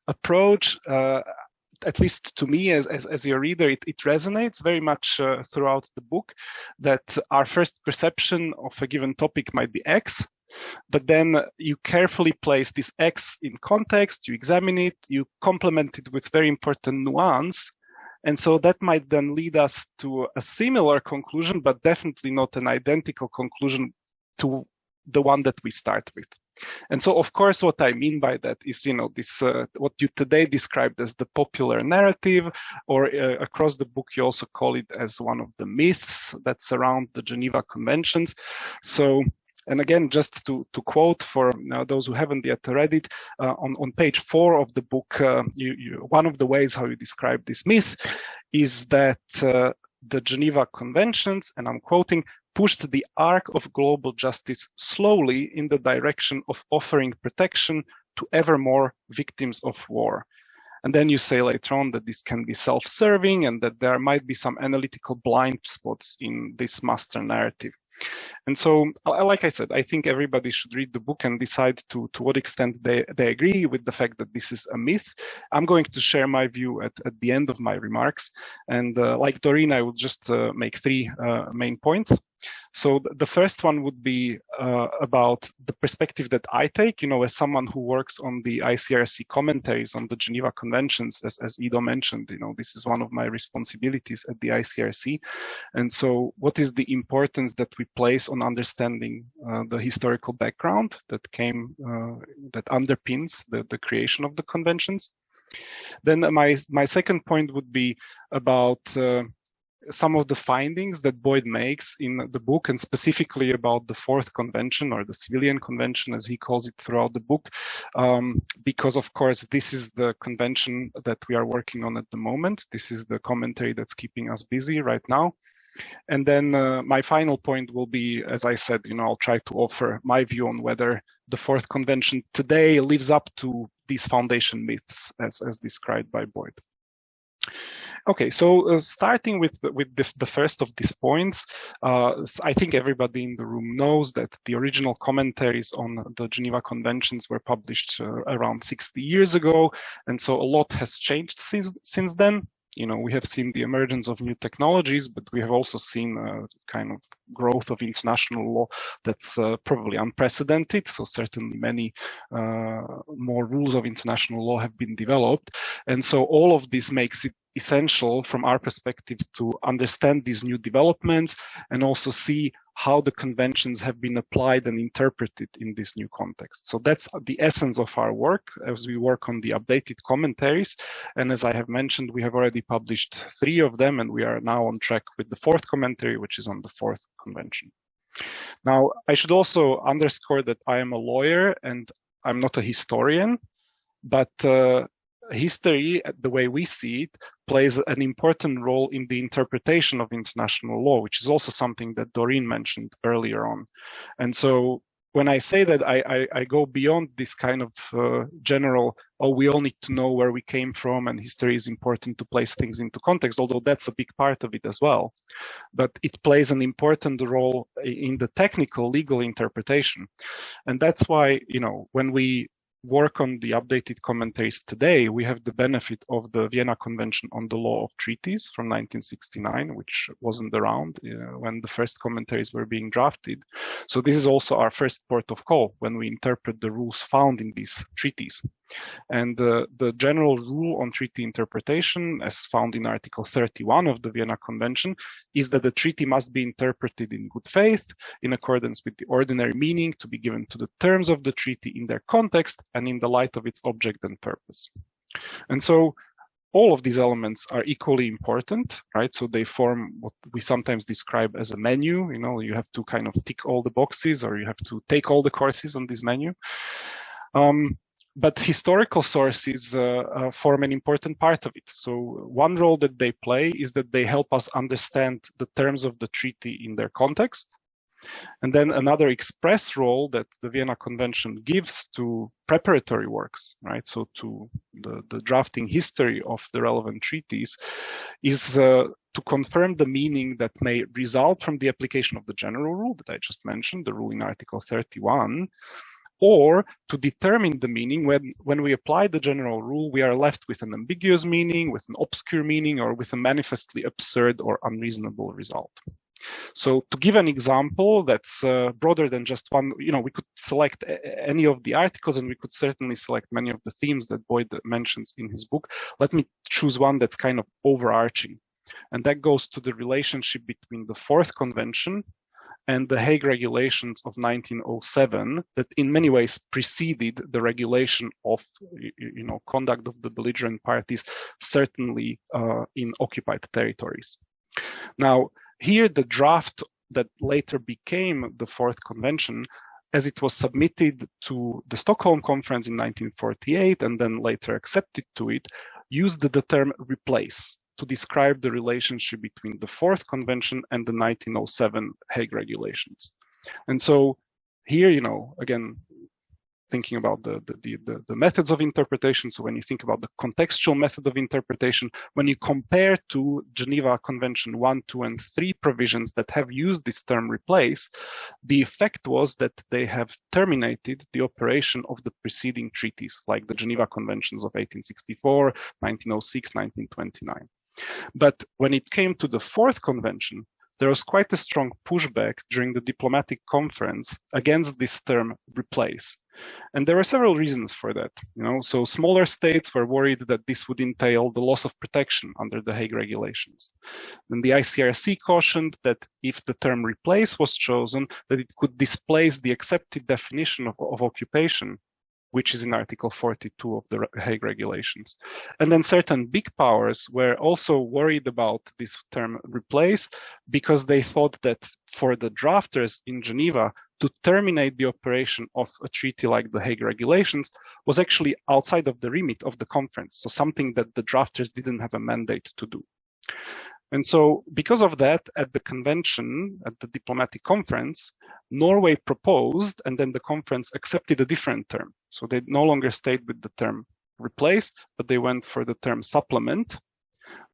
approach at least to me as your reader, it resonates very much throughout the book, that our first perception of a given topic might be X, but then you carefully place this X in context, you examine it, you complement it with very important nuance. And so that might then lead us to a similar conclusion, but definitely not an identical conclusion to the one that we start with. And so, of course, what I mean by that is, this what you today described as the popular narrative, or across the book, you also call it as one of the myths that surround the Geneva Conventions. So, and again, just to quote for those who haven't yet read it, on page 4 of the book, one of the ways how you describe this myth is that the Geneva Conventions, and I'm quoting, pushed the arc of global justice slowly in the direction of offering protection to ever more victims of war. And then you say later on that this can be self-serving and that there might be some analytical blind spots in this master narrative. And so, like I said, I think everybody should read the book and decide to what extent they agree with the fact that this is a myth. I'm going to share my view at the end of my remarks. And like Doreen, I will just make 3 main points. So the first one would be about the perspective that I take, as someone who works on the ICRC commentaries on the Geneva Conventions, as Ido mentioned, this is one of my responsibilities at the ICRC. And so what is the importance that we place on understanding the historical background that underpins the creation of the conventions? Then my second point would be about some of the findings that Boyd makes in the book, and specifically about the 4th convention, or the civilian convention as he calls it throughout the book, because of course this is the convention that we are working on at the moment. This is the commentary that's keeping us busy right now. And then my final point will be, as I said, I'll try to offer my view on whether the 4th convention today lives up to these foundation myths as described by Boyd. Okay, so starting with the first of these points, I think everybody in the room knows that the original commentaries on the Geneva Conventions were published around 60 years ago, and so a lot has changed since then. We have seen the emergence of new technologies, but we have also seen a kind of growth of international law that's probably unprecedented. So certainly many more rules of international law have been developed. And so all of this makes it essential from our perspective to understand these new developments and also see how the conventions have been applied and interpreted in this new context. So that's the essence of our work as we work on the updated commentaries. And as I have mentioned, we have already published 3 of them, and we are now on track with the 4th commentary, which is on the 4th convention. Now, I should also underscore that I am a lawyer and I'm not a historian, but history, the way we see it, plays an important role in the interpretation of international law, which is also something that Doreen mentioned earlier on. And so when I say that, I go beyond this kind of general, we all need to know where we came from, and history is important to place things into context, although that's a big part of it as well. But it plays an important role in the technical legal interpretation. And that's why, when we work on the updated commentaries today, we have the benefit of the Vienna Convention on the Law of Treaties from 1969, which wasn't around when the first commentaries were being drafted. So this is also our first port of call when we interpret the rules found in these treaties. And the general rule on treaty interpretation, as found in Article 31 of the Vienna Convention, is that the treaty must be interpreted in good faith, in accordance with the ordinary meaning to be given to the terms of the treaty in their context and in the light of its object and purpose. And so all of these elements are equally important, right? So they form what we sometimes describe as a menu. You have to kind of tick all the boxes, or you have to take all the courses on this menu. But historical sources form an important part of it. So one role that they play is that they help us understand the terms of the treaty in their context. And then another express role that the Vienna Convention gives to preparatory works, right? So to the drafting history of the relevant treaties is to confirm the meaning that may result from the application of the general rule that I just mentioned, the rule in Article 31, or to determine the meaning. When we apply the general rule, we are left with an ambiguous meaning, with an obscure meaning, or with a manifestly absurd or unreasonable result. So to give an example that's broader than just one, we could select any of the articles, and we could certainly select many of the themes that Boyd mentions in his book. Let me choose one that's kind of overarching. And that goes to the relationship between the Fourth Convention and the Hague Regulations of 1907 that in many ways preceded the regulation of conduct of the belligerent parties, certainly in occupied territories. Now, here the draft that later became the Fourth Convention, as it was submitted to the Stockholm Conference in 1948 and then later accepted to it, used the term replace to describe the relationship between the Fourth Convention and the 1907 Hague Regulations. And so here, again, thinking about the methods of interpretation. So when you think about the contextual method of interpretation, when you compare to Geneva Convention 1, 2, and 3 provisions that have used this term replace, the effect was that they have terminated the operation of the preceding treaties, like the Geneva Conventions of 1864, 1906, 1929. But when it came to the Fourth Convention, there was quite a strong pushback during the diplomatic conference against this term replace. And there were several reasons for that. So smaller states were worried that this would entail the loss of protection under the Hague Regulations. And the ICRC cautioned that if the term replace was chosen, that it could displace the accepted definition of occupation, which is in Article 42 of the Hague Regulations. And then certain big powers were also worried about this term replace because they thought that for the drafters in Geneva to terminate the operation of a treaty like the Hague Regulations was actually outside of the remit of the conference, so something that the drafters didn't have a mandate to do. And so because of that, at the convention, at the diplomatic conference, Norway proposed, and then the conference accepted a different term. So they no longer stayed with the term replace, but they went for the term supplement,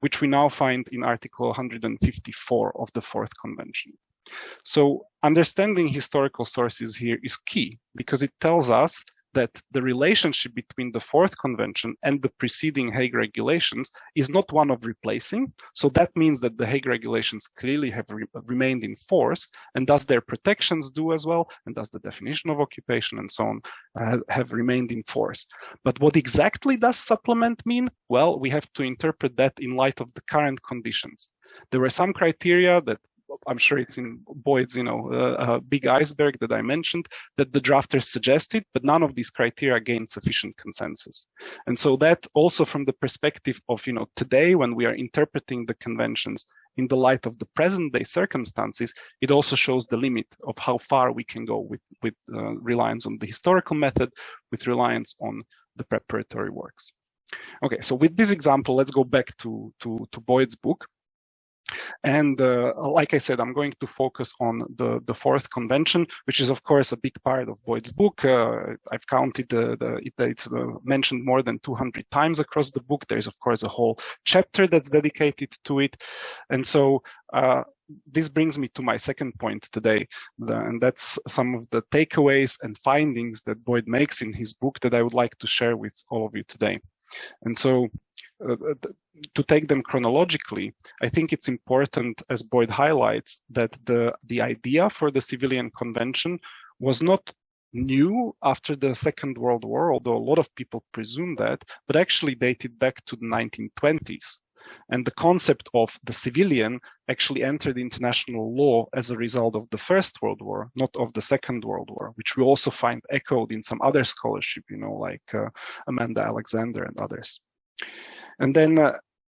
which we now find in Article 154 of the Fourth Convention. So understanding historical sources here is key because it tells us that the relationship between the Fourth Convention and the preceding Hague Regulations is not one of replacing. So that means that the Hague Regulations clearly have remained in force, and thus their protections do as well, and thus the definition of occupation and so on have remained in force. But what exactly does supplement mean? Well, we have to interpret that in light of the current conditions. There were some criteria that I'm sure it's in Boyd's, big iceberg that I mentioned that the drafters suggested, but none of these criteria gained sufficient consensus. And so that also from the perspective of, today when we are interpreting the conventions in the light of the present day circumstances, it also shows the limit of how far we can go with reliance on the historical method, with reliance on the preparatory works. Okay, so with this example, let's go back to Boyd's book. And like I said, I'm going to focus on the Fourth Convention, which is, of course, a big part of Boyd's book. I've counted it's mentioned more than 200 times across the book. There's, of course, a whole chapter that's dedicated to it. And so this brings me to my second point today, and that's some of the takeaways and findings that Boyd makes in his book that I would like to share with all of you today. And so to take them chronologically, I think it's important, as Boyd highlights, that the idea for the civilian convention was not new after the Second World War, although a lot of people presume that, but actually dated back to the 1920s. And the concept of the civilian actually entered international law as a result of the First World War, not of the Second World War, which we also find echoed in some other scholarship, like Amanda Alexander and others. And then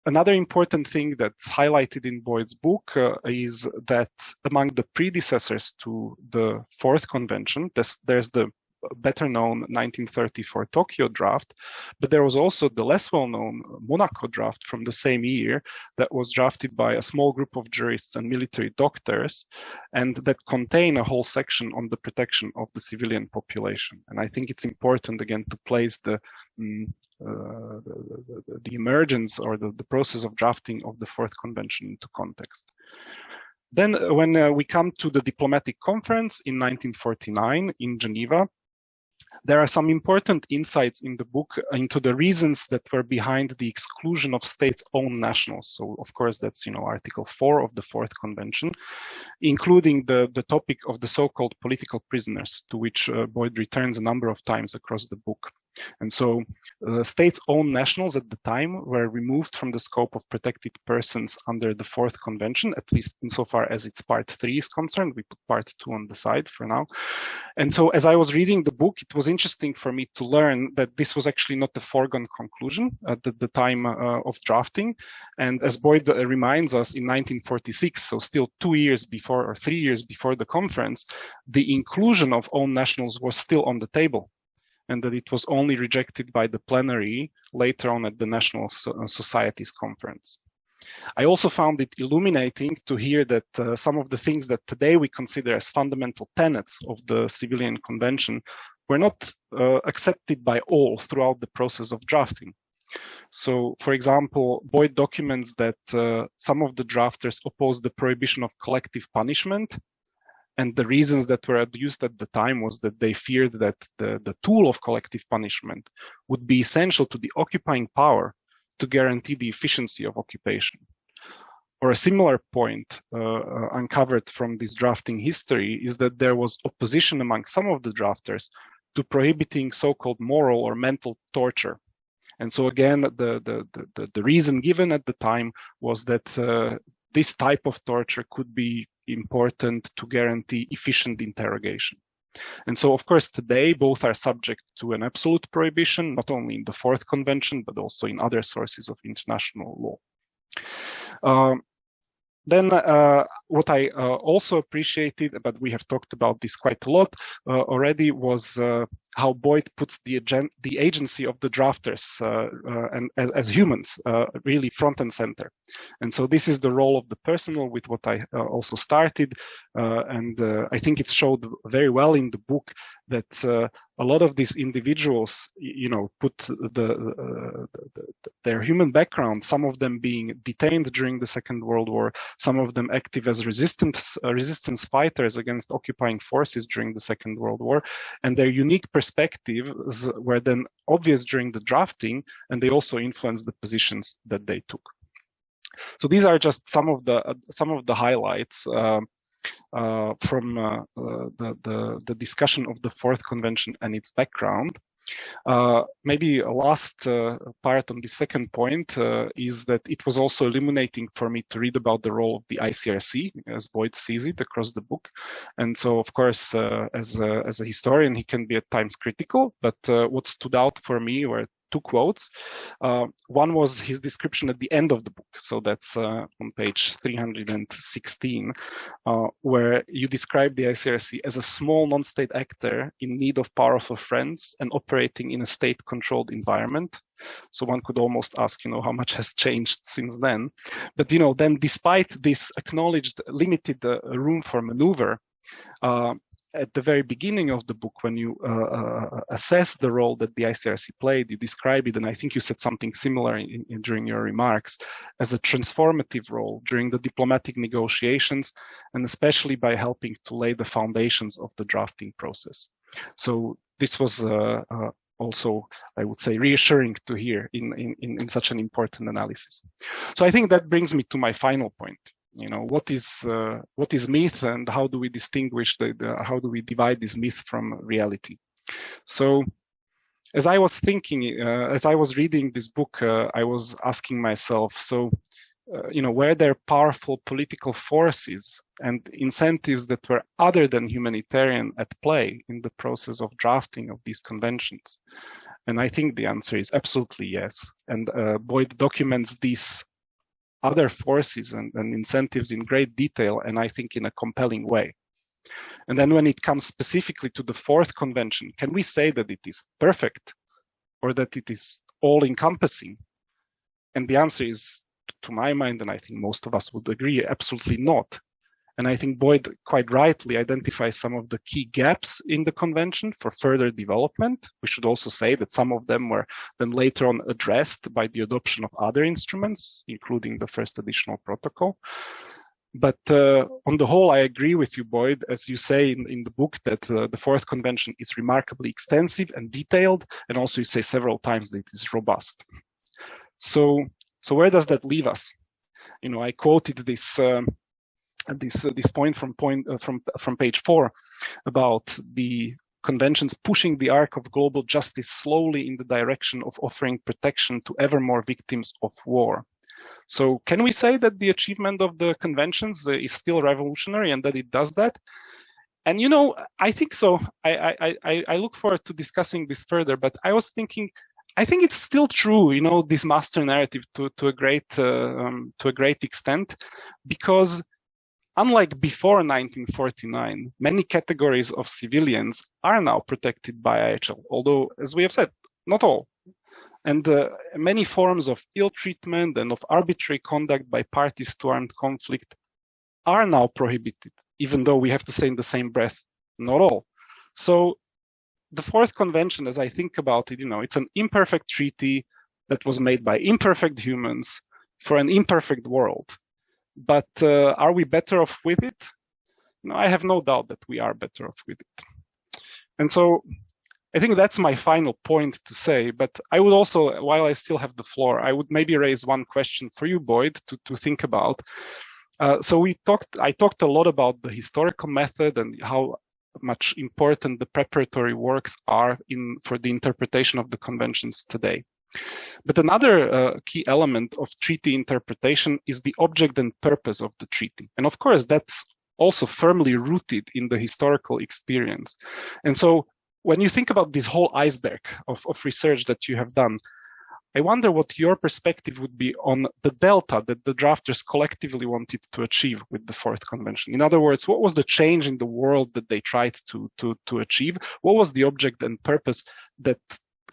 another important thing that's highlighted in Boyd's book is that among the predecessors to the Fourth Convention, there's the better known 1934 Tokyo draft, but there was also the less well-known Monaco draft from the same year that was drafted by a small group of jurists and military doctors, and that contain a whole section on the protection of the civilian population. And I think it's important, again, to place the emergence or the process of drafting of the Fourth Convention into context. Then when we come to the diplomatic conference in 1949 in Geneva, There are some important insights in the book into the reasons that were behind the exclusion of states-owned nationals. So, of course, that's, Article 4 of the Fourth Convention, including the topic of the so-called political prisoners, to which Boyd returns a number of times across the book. And so states-owned nationals at the time were removed from the scope of protected persons under the Fourth Convention, at least insofar as its Part 3 is concerned. We put Part 2 on the side for now. And so as I was reading the book, it was interesting for me to learn that this was actually not a foregone conclusion at the time of drafting. And as Boyd reminds us, in 1946, so still 2 years before or 3 years before the conference, the inclusion of owned nationals was still on the table, and that it was only rejected by the plenary later on at the National Societies Conference. I also found it illuminating to hear that some of the things that today we consider as fundamental tenets of the Civilian Convention were not accepted by all throughout the process of drafting. So, for example, Boyd documents that some of the drafters opposed the prohibition of collective punishment. And the reasons that were adduced at the time was that they feared that the tool of collective punishment would be essential to the occupying power to guarantee the efficiency of occupation. Or a similar point uncovered from this drafting history is that there was opposition among some of the drafters to prohibiting so-called moral or mental torture. And so again, the reason given at the time was that this type of torture could be important to guarantee efficient interrogation. And so, of course, today both are subject to an absolute prohibition, not only in the Fourth Convention, but also in other sources of international law. Then what I also appreciated, but we have talked about this quite a lot already, was how Boyd puts the agency of the drafters and as humans really front and center. And so this is the role of the personal, with what I also started. And I think it showed very well in the book that a lot of these individuals, put their human background, some of them being detained during the Second World War, some of them active as resistance fighters against occupying forces during the Second World War, and their unique perspectives were then obvious during the drafting, and they also influenced the positions that they took. So these are just some of the highlights from the discussion of the Fourth Convention and its background. Maybe a last part on the second point is that it was also illuminating for me to read about the role of the ICRC, as Boyd sees it across the book. And so, of course, as a historian, he can be at times critical, but what stood out for me were two quotes. One was his description at the end of the book. So that's on page 316, where you describe the ICRC as a small non-state actor in need of powerful friends and operating in a state-controlled environment. So one could almost ask, how much has changed since then? But, then despite this acknowledged limited room for maneuver, at the very beginning of the book, when you assess the role that the ICRC played, you describe it, and I think you said something similar during your remarks, as a transformative role during the diplomatic negotiations, and especially by helping to lay the foundations of the drafting process. So this was also, I would say, reassuring to hear in such an important analysis. So I think that brings me to my final point. What is myth, and how do we distinguish how do we divide this myth from reality? So as I was thinking, as I was reading this book, I was asking myself, were there powerful political forces and incentives that were other than humanitarian at play in the process of drafting of these conventions? And I think the answer is absolutely yes. And Boyd documents these other forces and incentives in great detail, and I think in a compelling way. And then when it comes specifically to the Fourth Convention, can we say that it is perfect or that it is all-encompassing? And the answer is, to my mind, and I think most of us would agree, absolutely not. And I think Boyd quite rightly identifies some of the key gaps in the convention for further development. We should also say that some of them were then later on addressed by the adoption of other instruments, including the first additional protocol. But on the whole, I agree with you, Boyd, as you say in the book, that the Fourth Convention is remarkably extensive and detailed, and also you say several times that it is robust. So where does that leave us? You know, I quoted this point from page 4 about the conventions pushing the arc of global justice slowly in the direction of offering protection to ever more victims of war. So can we say that the achievement of the conventions is still revolutionary and that it does that? And, you know, I think so. I look forward to discussing this further, but I was thinking, I think it's still true, you know, this master narrative to a great extent, because unlike before 1949, many categories of civilians are now protected by IHL, although, as we have said, not all. And many forms of ill treatment and of arbitrary conduct by parties to armed conflict are now prohibited, even though we have to say in the same breath, not all. So the Fourth Convention, as I think about it, you know, it's an imperfect treaty that was made by imperfect humans for an imperfect world. But are we better off with it? No, I have no doubt that we are better off with it. And so I think that's my final point to say, but I would also, while I still have the floor, I would maybe raise one question for you, Boyd, to think about. So I talked a lot about the historical method and how much important the preparatory works are for the interpretation of the conventions today. But another key element of treaty interpretation is the object and purpose of the treaty. And of course, that's also firmly rooted in the historical experience. And so when you think about this whole iceberg of research that you have done, I wonder what your perspective would be on the delta that the drafters collectively wanted to achieve with the Fourth Convention. In other words, what was the change in the world that they tried to achieve? What was the object and purpose that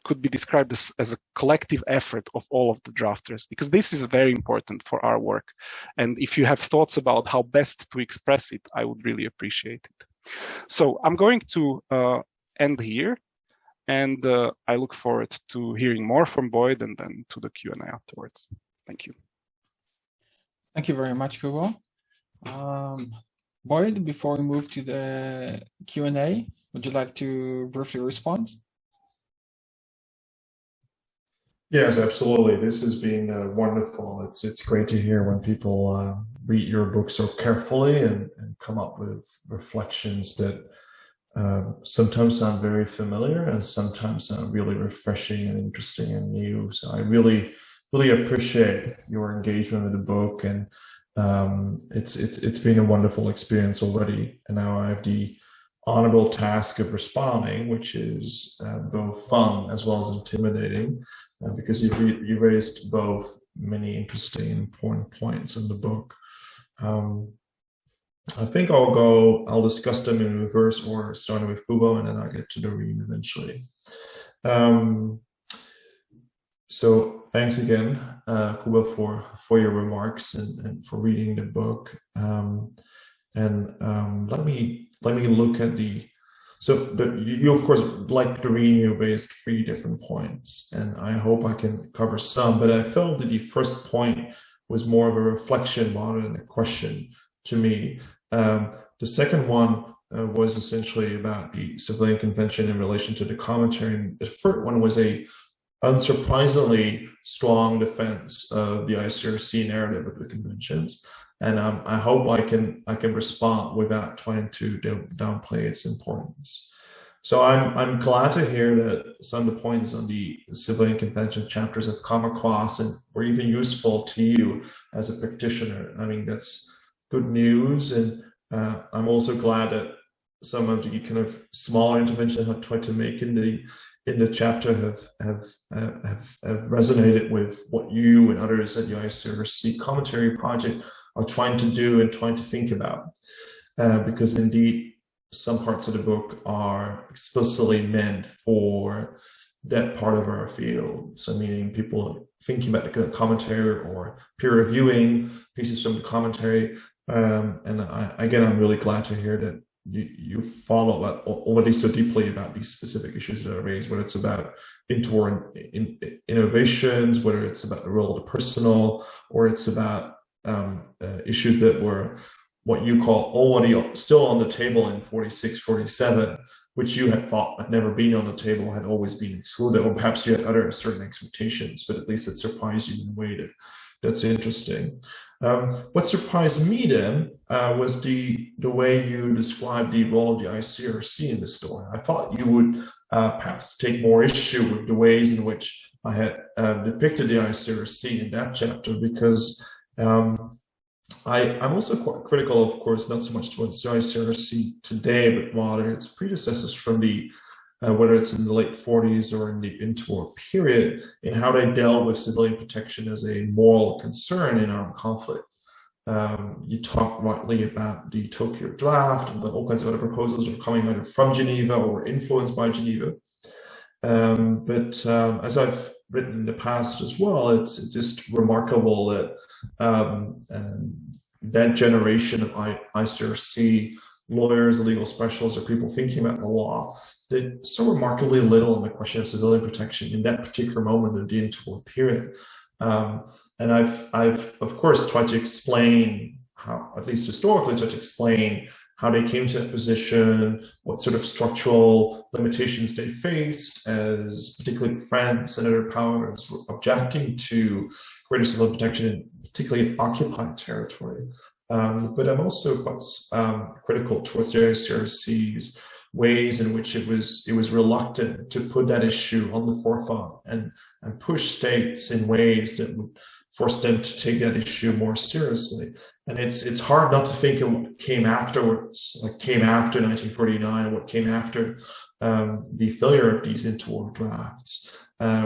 could be described as a collective effort of all of the drafters? Because this is very important for our work. And if you have thoughts about how best to express it, I would really appreciate it. So I'm going to end here. And I look forward to hearing more from Boyd and then to the Q&A afterwards. Thank you. Thank you very much, Kubo. Boyd, before we move to the Q&A, would you like to briefly respond? Yes, absolutely. This has been wonderful. It's great to hear when people read your book so carefully and come up with reflections that sometimes sound very familiar and sometimes sound really refreshing and interesting and new. So I really appreciate your engagement with the book, and it's been a wonderful experience already. And now I have the honorable task of responding, which is both fun as well as intimidating, because you raised both many interesting and important points in the book. I think I'll discuss them in reverse order, starting with Kubo, and then I'll get to Doreen eventually. So thanks again, Kubo, for your remarks and for reading the book. Let me look at you of course, like Doreen, you raised 3 different points, and I hope I can cover some, but I felt that the first point was more of a reflection rather than a question to me. The second one was essentially about the Civilian Convention in relation to the commentary, and the third one was a unsurprisingly strong defense of the ICRC narrative of the conventions. And I hope I can respond without trying to downplay its importance. So I'm glad to hear that some of the points on the Civilian Convention chapters have come across and were even useful to you as a practitioner. I mean, that's good news, and I'm also glad that some of the kind of smaller interventions I've tried to make in the chapter have resonated with what you and others at the ICRC commentary project are trying to do and trying to think about, because indeed some parts of the book are explicitly meant for that part of our field. So meaning people thinking about the commentary or peer reviewing pieces from the commentary. Again, I'm really glad to hear that you follow up already so deeply about these specific issues that are raised, whether it's about innovations, whether it's about the role of the personal, or it's about issues that were what you call already still on the table in 46, 47, which you had thought had never been on the table, had always been excluded, or perhaps you had other certain expectations, but at least it surprised you in a way that's interesting. What surprised me then was the way you described the role of the ICRC in the story. I thought you would perhaps take more issue with the ways in which I had depicted the ICRC in that chapter, because I'm also quite critical, of course, not so much towards the ICRC today, but rather its predecessors from the whether it's in the late 40s or in the interwar period, in how they dealt with civilian protection as a moral concern in armed conflict. You talk rightly about the Tokyo draft and all kinds of other proposals that are coming either from Geneva or influenced by Geneva. But as I've written in the past as well, it's just remarkable that that generation of ICRC lawyers, legal specialists, or people thinking about the law did so remarkably little on the question of civilian protection in that particular moment of the interwar period. And I've of course tried to explain how, at least historically, tried to explain how they came to that position, what sort of structural limitations they faced, as particularly France and other powers were objecting to greater civilian protection, particularly in occupied territory. But I'm also quite critical towards the ICRC's ways in which it was reluctant to put that issue on the forefront and push states in ways that would force them to take that issue more seriously. And it's hard not to think of what came afterwards, what came after 1949, and what came after the failure of these interwar drafts,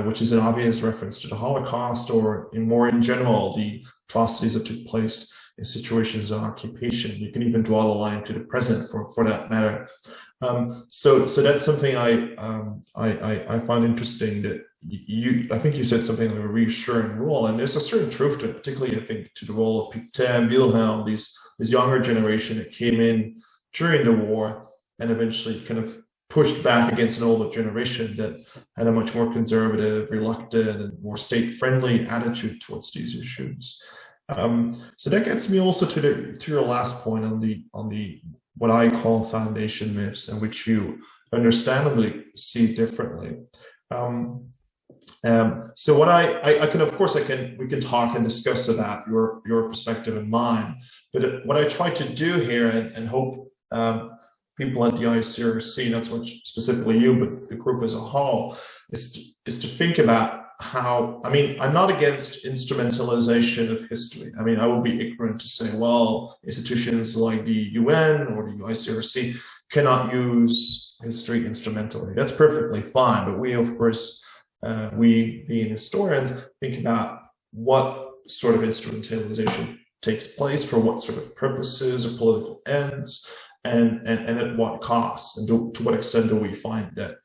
which is an obvious reference to the Holocaust, or more in general, the atrocities that took place in situations of occupation. You can even draw the line to the present for that matter. So that's something I find interesting, that I think you said something like a reassuring role, and there's a certain truth to it, particularly I think to the role of Pictet, Wilhelm, this younger generation that came in during the war and eventually kind of pushed back against an older generation that had a much more conservative, reluctant, and more state-friendly attitude towards these issues. So that gets me also to your last point on the what I call foundation myths, and which you understandably see differently. So what we can talk and discuss about your perspective and mine, but what I try to do here and hope people at the ICRC, not so much specifically you, but the group as a whole, is to think about how, I mean, I'm not against instrumentalization of history. I mean, I would be ignorant to say, well, institutions like the UN or the ICRC cannot use history instrumentally. That's perfectly fine. But we, of course, we being historians, think about what sort of instrumentalization takes place for what sort of purposes or political ends, and at what cost, and to what extent do we find that,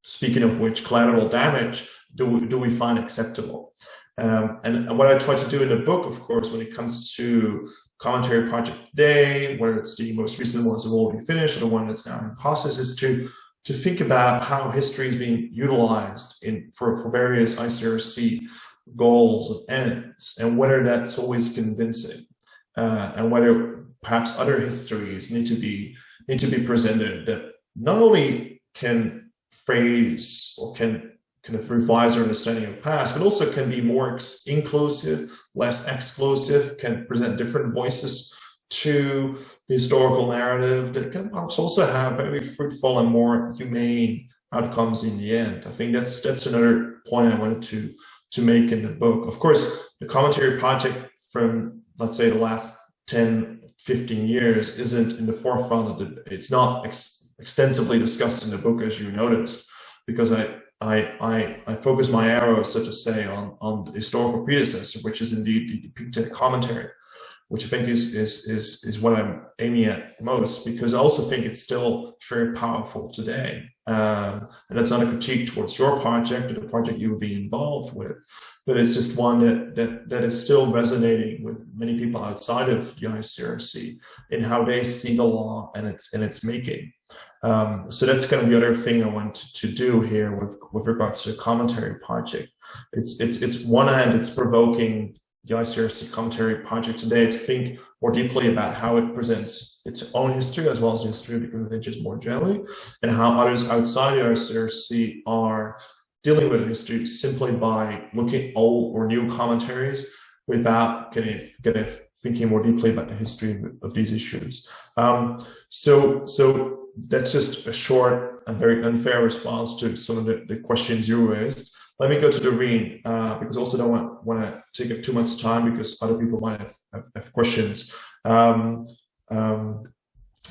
speaking of which, collateral damage do we find acceptable? And what I try to do in the book, of course, when it comes to commentary project today, whether it's the most recent ones that will be finished or the one that's now in process, is to think about how history is being utilized for various ICRC goals and ends, and whether that's always convincing, and whether perhaps other histories need to be presented that not only can phrase or can kind of revise our understanding of the past, but also can be more inclusive, less exclusive, can present different voices to the historical narrative, that can perhaps also have very fruitful and more humane outcomes in the end. I think that's another point I wanted to make in the book. Of course, the commentary project from, let's say, the last 10, 15 years isn't in the forefront of it's not extensively discussed in the book, as you noticed, because I focus my arrows, so to say, on the historical predecessor, which is indeed the Pictet commentary, which I think is what I'm aiming at most, because I also think it's still very powerful today. And that's not a critique towards your project or the project you would be involved with, but it's just one that is still resonating with many people outside of the ICRC in how they see the law and its making. So that's kind of the other thing I want to do here with regards to the commentary project. It's one hand, it's provoking the ICRC commentary project today to think more deeply about how it presents its own history as well as the history of the conventions more generally, and how others outside the ICRC are dealing with history simply by looking at old or new commentaries without getting thinking more deeply about the history of these issues. So that's just a short and very unfair response to some of the questions you raised. Let me go to Doreen, because I also don't want to take up too much time because other people might have questions.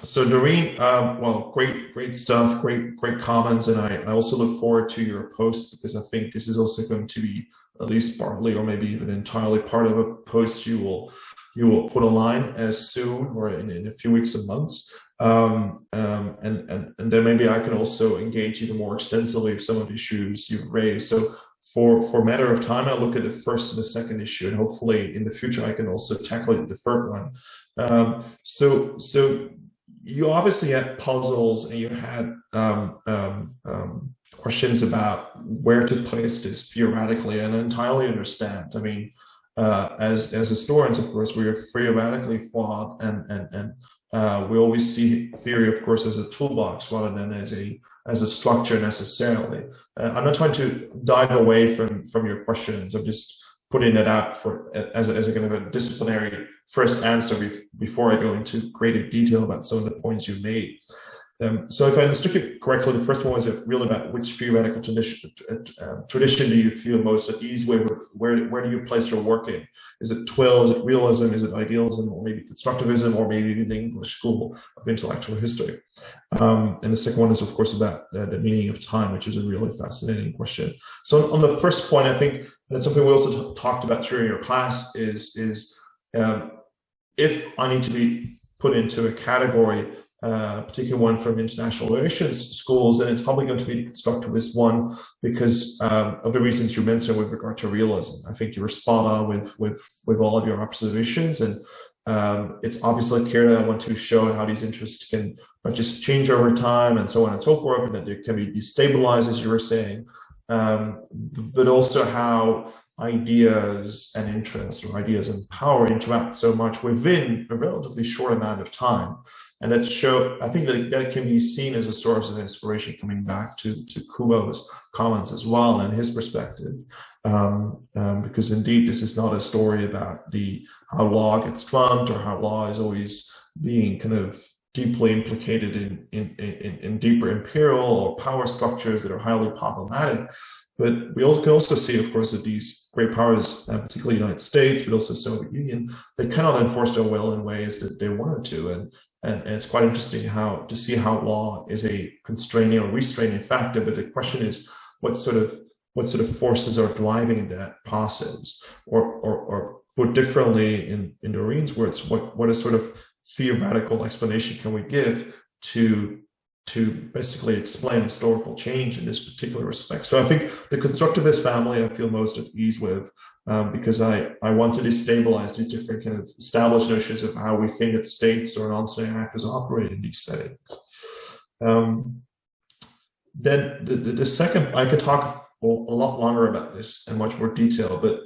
So Doreen, well, great stuff, great comments, and I also look forward to your post because I think this is also going to be at least partly or maybe even entirely part of a post you will put online as soon or in a few weeks and months. And then maybe I can also engage even more extensively with some of the issues you've raised. So for matter of time, I'll look at the first and the second issue, and hopefully in the future I can also tackle the third one. So you obviously had puzzles and you had questions about where to place this theoretically, and I entirely understand. I mean, as historians, of course, we are theoretically flawed, and we always see theory, of course, as a toolbox rather than as a structure necessarily. I'm not trying to dive away from your questions. I'm just putting it out as a kind of a disciplinary first answer before I go into greater detail about some of the points you made. So if I understood it correctly, the first one was really about which theoretical tradition do you feel most at ease with? Where do you place your work in? Is it Twill? Is it realism? Is it idealism? Or maybe constructivism? Or maybe the English school of intellectual history? And the second one is, of course, about the meaning of time, which is a really fascinating question. So on the first point, I think that's something we also talked about during your class is if I need to be put into a category, particularly one from international relations schools, then it's probably going to be the constructivist one because of the reasons you mentioned with regard to realism. I think you were spot on with all of your observations, and it's obviously clear that I want to show how these interests can not just change over time and so on and so forth, and that they can be destabilized, as you were saying, but also how ideas and interests or ideas and power interact so much within a relatively short amount of time. And I think that can be seen as a source of inspiration coming back to Kubo's comments as well and his perspective. Because indeed, this is not a story about how law gets trumped or how law is always being kind of deeply implicated in deeper imperial or power structures that are highly problematic. But we can also see, of course, that these great powers, particularly the United States, but also the Soviet Union, they cannot enforce their will in ways that they wanted to. And it's quite interesting to see how law is a constraining or restraining factor. But the question is, what sort of forces are driving that process? Or put differently, in Doreen's words, what is sort of theoretical explanation can we give to basically explain historical change in this particular respect? So I think the constructivist family I feel most at ease with, because I want to destabilize these different kind of established notions of how we think that states or non-state actors operate in these settings. Then the second, I could talk a lot longer about this in much more detail, but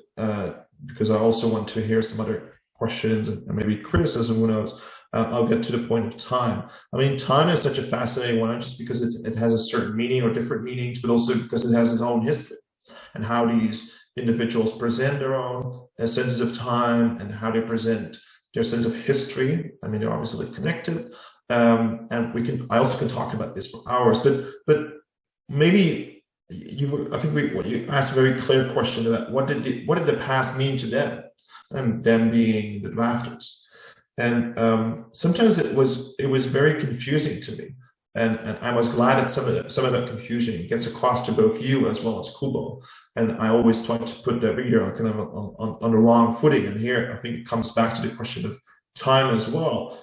because I also want to hear some other questions and maybe criticism, who knows, I'll get to the point of time. I mean, time is such a fascinating one, not just because it has a certain meaning or different meanings, but also because it has its own history and how these individuals present their own senses of time and how they present their sense of history. I mean, they're obviously connected. And I also can talk about this for hours, but maybe you asked a very clear question about what did the past mean to them, and them being the drafters. And sometimes it was very confusing to me, and I was glad that some of that confusion gets across to both you as well as Kubo. And I always try to put the reader kind of on the wrong footing. And here I think it comes back to the question of time as well.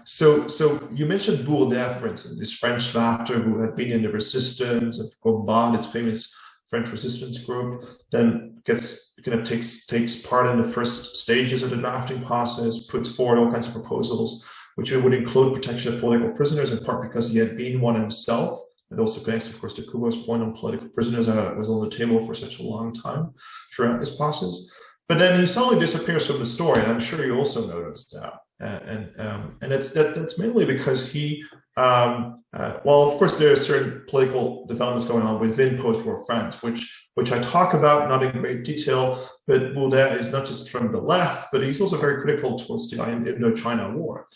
So you mentioned Bourdet, for instance, this French drafter who had been in the resistance of Combat, this famous French resistance group, then takes part in the first stages of the drafting process, puts forward all kinds of proposals, which would include protection of political prisoners, in part because he had been one himself. And also thanks, of course, to Kubo's point on political prisoners, that was on the table for such a long time throughout this process. But then he suddenly disappears from the story, and I'm sure you also noticed that. And that's mainly because he, well, of course, there are certain political developments going on within post-war France, which I talk about, not in great detail, but Bourdet is not just from the left, but he's also very critical towards the Indochina War.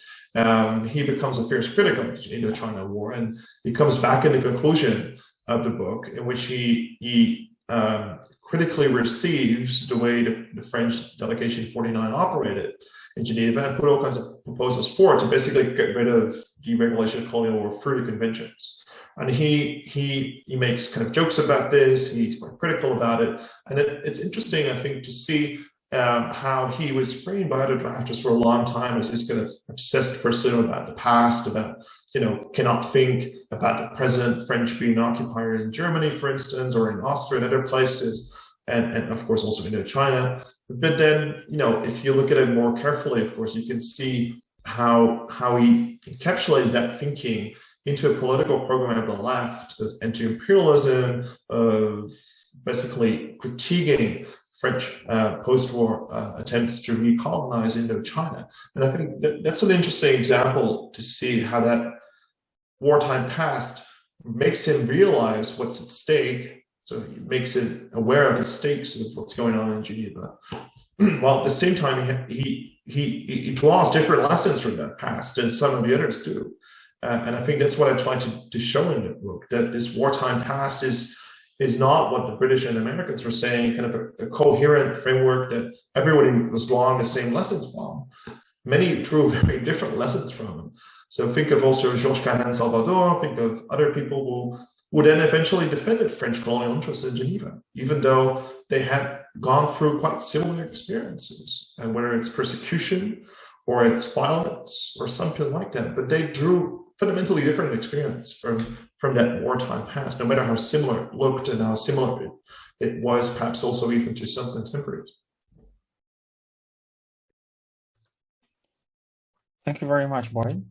He becomes a fierce critic of the Indochina War, and he comes back in the conclusion of the book in which he critically receives the way the French delegation 49 operated in Geneva and put all kinds of proposals forward to basically get rid of deregulation of colonial war through the conventions. And he makes kind of jokes about this. He's quite critical about it. And it's interesting, I think, to see how he was framed by other drafters for a long time as this kind of obsessed person about the past, about, cannot think about the present, French being an occupier in Germany, for instance, or in Austria and other places, and of course also Indochina. But then, if you look at it more carefully, of course, you can see how he encapsulates that thinking into a political program of the left, of anti-imperialism, of basically critiquing French post-war attempts to recolonize Indochina. And I think that's an interesting example to see how that wartime past makes him realize what's at stake. So it makes him aware of the stakes of what's going on in Geneva. While at the same time, he draws different lessons from that past than some of the others do. And I think that's what I tried to show in the book, that this wartime past is not what the British and Americans were saying, kind of a coherent framework that everybody was drawing the same lessons from. Many drew very different lessons from them. So think of also Georges Carrin Salvador, think of other people who then eventually defended French colonial interests in Geneva, even though they had gone through quite similar experiences, and whether it's persecution or it's violence or something like that. But they drew fundamentally different experience from that wartime past, no matter how similar it looked and how similar it was, perhaps also even to some contemporaries. Thank you very much, Boyd.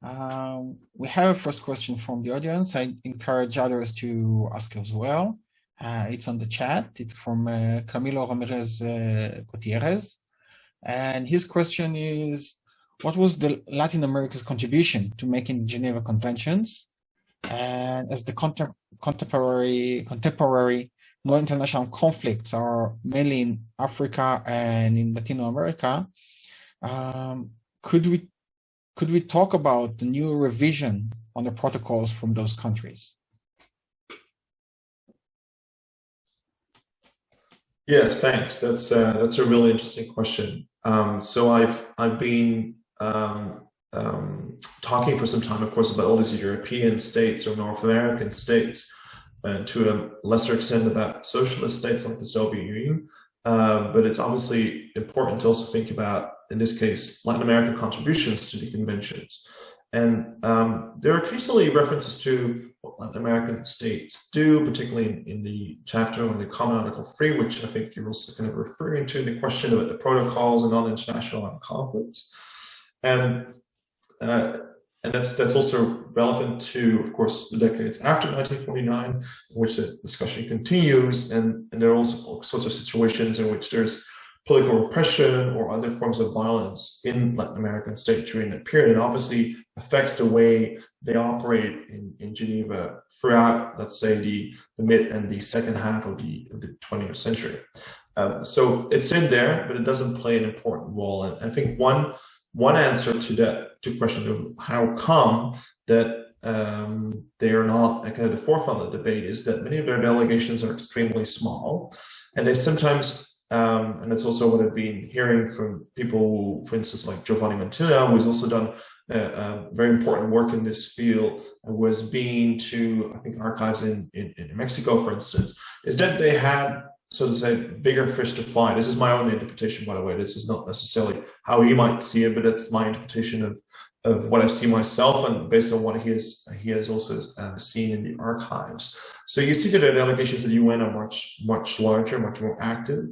We have a first question from the audience. I encourage others to ask as well. It's on the chat. It's from Camilo Ramirez Gutierrez. And his question is, what was the Latin America's contribution to making Geneva Conventions? And as the contemporary more international conflicts are mainly in Africa and in Latin America, could we talk about the new revision on the protocols from those countries? Yes, thanks. That's a really interesting question. So I've been talking for some time, of course, about all these European states or North American states, and to a lesser extent about socialist states like the Soviet Union. But it's obviously important to also think about, in this case, Latin American contributions to the conventions. And there are occasionally references to what Latin American states do, particularly in the chapter on the Common Article 3, which I think you're also kind of referring to, the question about the protocols and non-international armed conflicts. And that's also relevant to, of course, the decades after 1949, in which the discussion continues, and there are also all sorts of situations in which there's political repression or other forms of violence in Latin American states during that period, and obviously affects the way they operate in Geneva throughout, let's say, the mid and the second half of the 20th century. So it's in there, but it doesn't play an important role. And I think one answer to that, to the question of how come that they are not at kind of the forefront of the debate, is that many of their delegations are extremely small, and they sometimes, and that's also what I've been hearing from people, for instance, like Giovanni Mantilla, who's also done very important work in this field, and was being to, I think, archives in Mexico, for instance, is that they had, so to say, bigger fish to fry. This is my own interpretation, by the way. This is not necessarily how he might see it, but it's my interpretation of what I've seen myself, and based on what he has also seen in the archives. So you see that the delegations at the UN are much larger, much more active.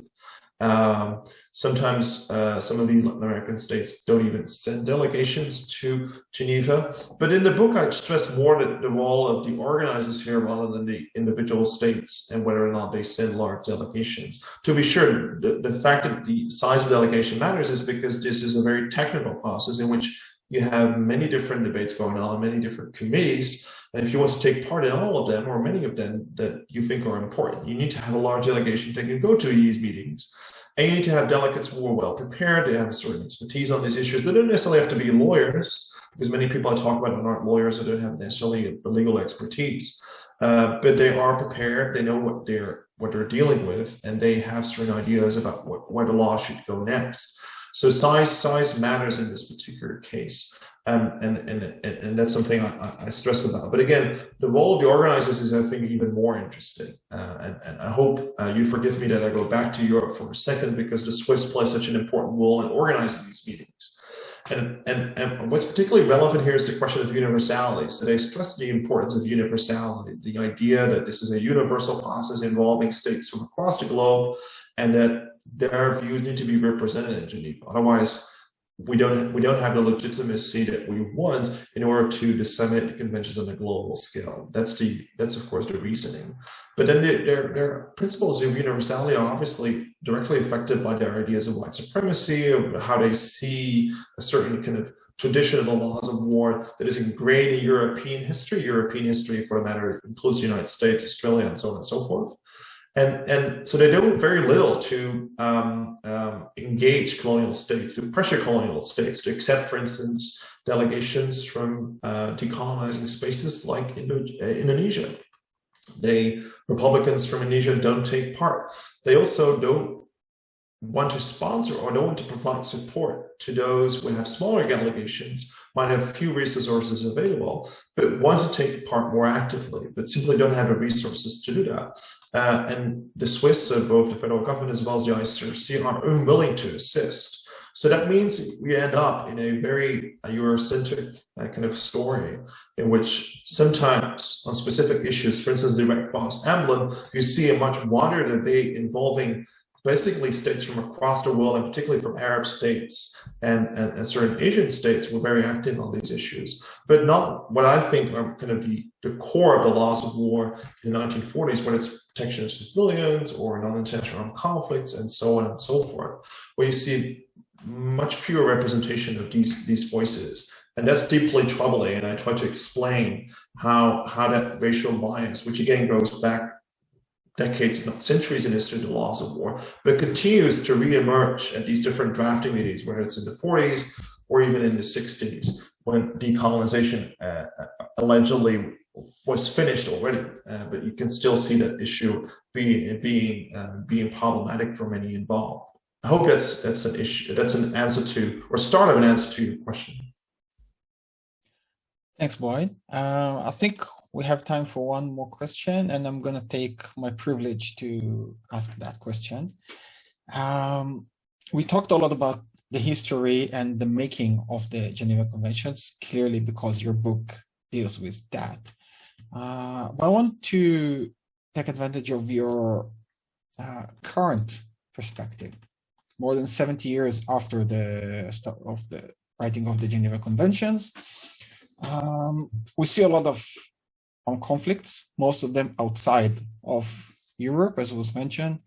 Sometimes some of these Latin American states don't even send delegations to Geneva. But in the book, I stress more that the role of the organizers here rather than the individual states and whether or not they send large delegations. To be sure, the fact that the size of delegation matters is because this is a very technical process in which you have many different debates going on, many different committees. And if you want to take part in all of them or many of them that you think are important, you need to have a large delegation that can go to these meetings. And you need to have delegates who are well prepared. They have a certain expertise on these issues. They don't necessarily have to be lawyers, because many people I talk about aren't lawyers or don't have necessarily the legal expertise. But they are prepared. They know what they're dealing with, and they have certain ideas about where the law should go next. So size matters in this particular case, and that's something I stress about. But again, the role of the organizers is, I think, even more interesting. And I hope you forgive me that I go back to Europe for a second, because the Swiss play such an important role in organizing these meetings. And what's particularly relevant here is the question of universality. So they stress the importance of universality, the idea that this is a universal process involving states from across the globe, and that their views need to be represented in Geneva. Otherwise, we don't have the legitimacy that we want in order to disseminate the conventions on a global scale. That's of course the reasoning. But then their principles of universality are obviously directly affected by their ideas of white supremacy, of how they see a certain kind of tradition of the laws of war that is ingrained in European history. European history, for a matter, includes the United States, Australia, and so on and so forth. And so they do very little to engage colonial states, to pressure colonial states to accept, for instance, delegations from decolonizing spaces like Indonesia. Republicans from Indonesia don't take part. They also don't want to sponsor or don't want to provide support to those who have smaller delegations, might have few resources available, but want to take part more actively, but simply don't have the resources to do that. And the Swiss, both the federal government as well as the ICRC, are unwilling to assist. So that means we end up in a very Eurocentric kind of story, in which sometimes on specific issues, for instance, the Red Cross emblem, you see a much wider debate involving basically states from across the world, and particularly from Arab states and certain Asian states were very active on these issues, but not what I think are going to be the core of the laws of war in the 1940s, when it's protection of civilians or non-intentional armed conflicts and so on and so forth, where you see much fewer representation of these voices. And that's deeply troubling. And I try to explain how that racial bias, which again goes back decades, if not centuries in history, the laws of war, but continues to re-emerge at these different drafting meetings, whether it's in the 40s or even in the 60s, when decolonization allegedly was finished already. But you can still see that issue being problematic for many involved. I hope that's an issue. That's an answer to, or start of an answer to your question. Thanks, Boyd. I think we have time for one more question, and I'm going to take my privilege to ask that question. We talked a lot about the history and the making of the Geneva Conventions, clearly because your book deals with that. But I want to take advantage of your current perspective. More than 70 years after the start of the writing of the Geneva Conventions, we see a lot of conflicts, most of them outside of Europe, as was mentioned,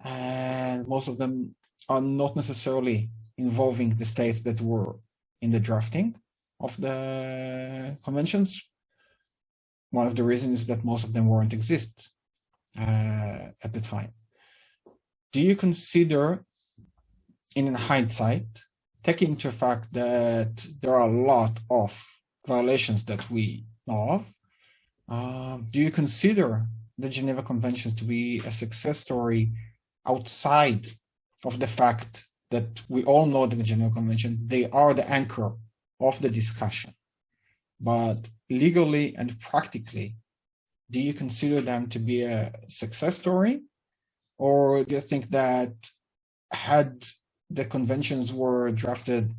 and most of them are not necessarily involving the states that were in the drafting of the conventions. One of the reasons is that most of them weren't exist at the time. Do you consider, in hindsight, taking into fact that there are a lot of violations that we know of, do you consider the Geneva Conventions to be a success story outside of the fact that we all know the Geneva Convention, they are the anchor of the discussion, but legally and practically, do you consider them to be a success story? Or do you think that had the conventions were drafted,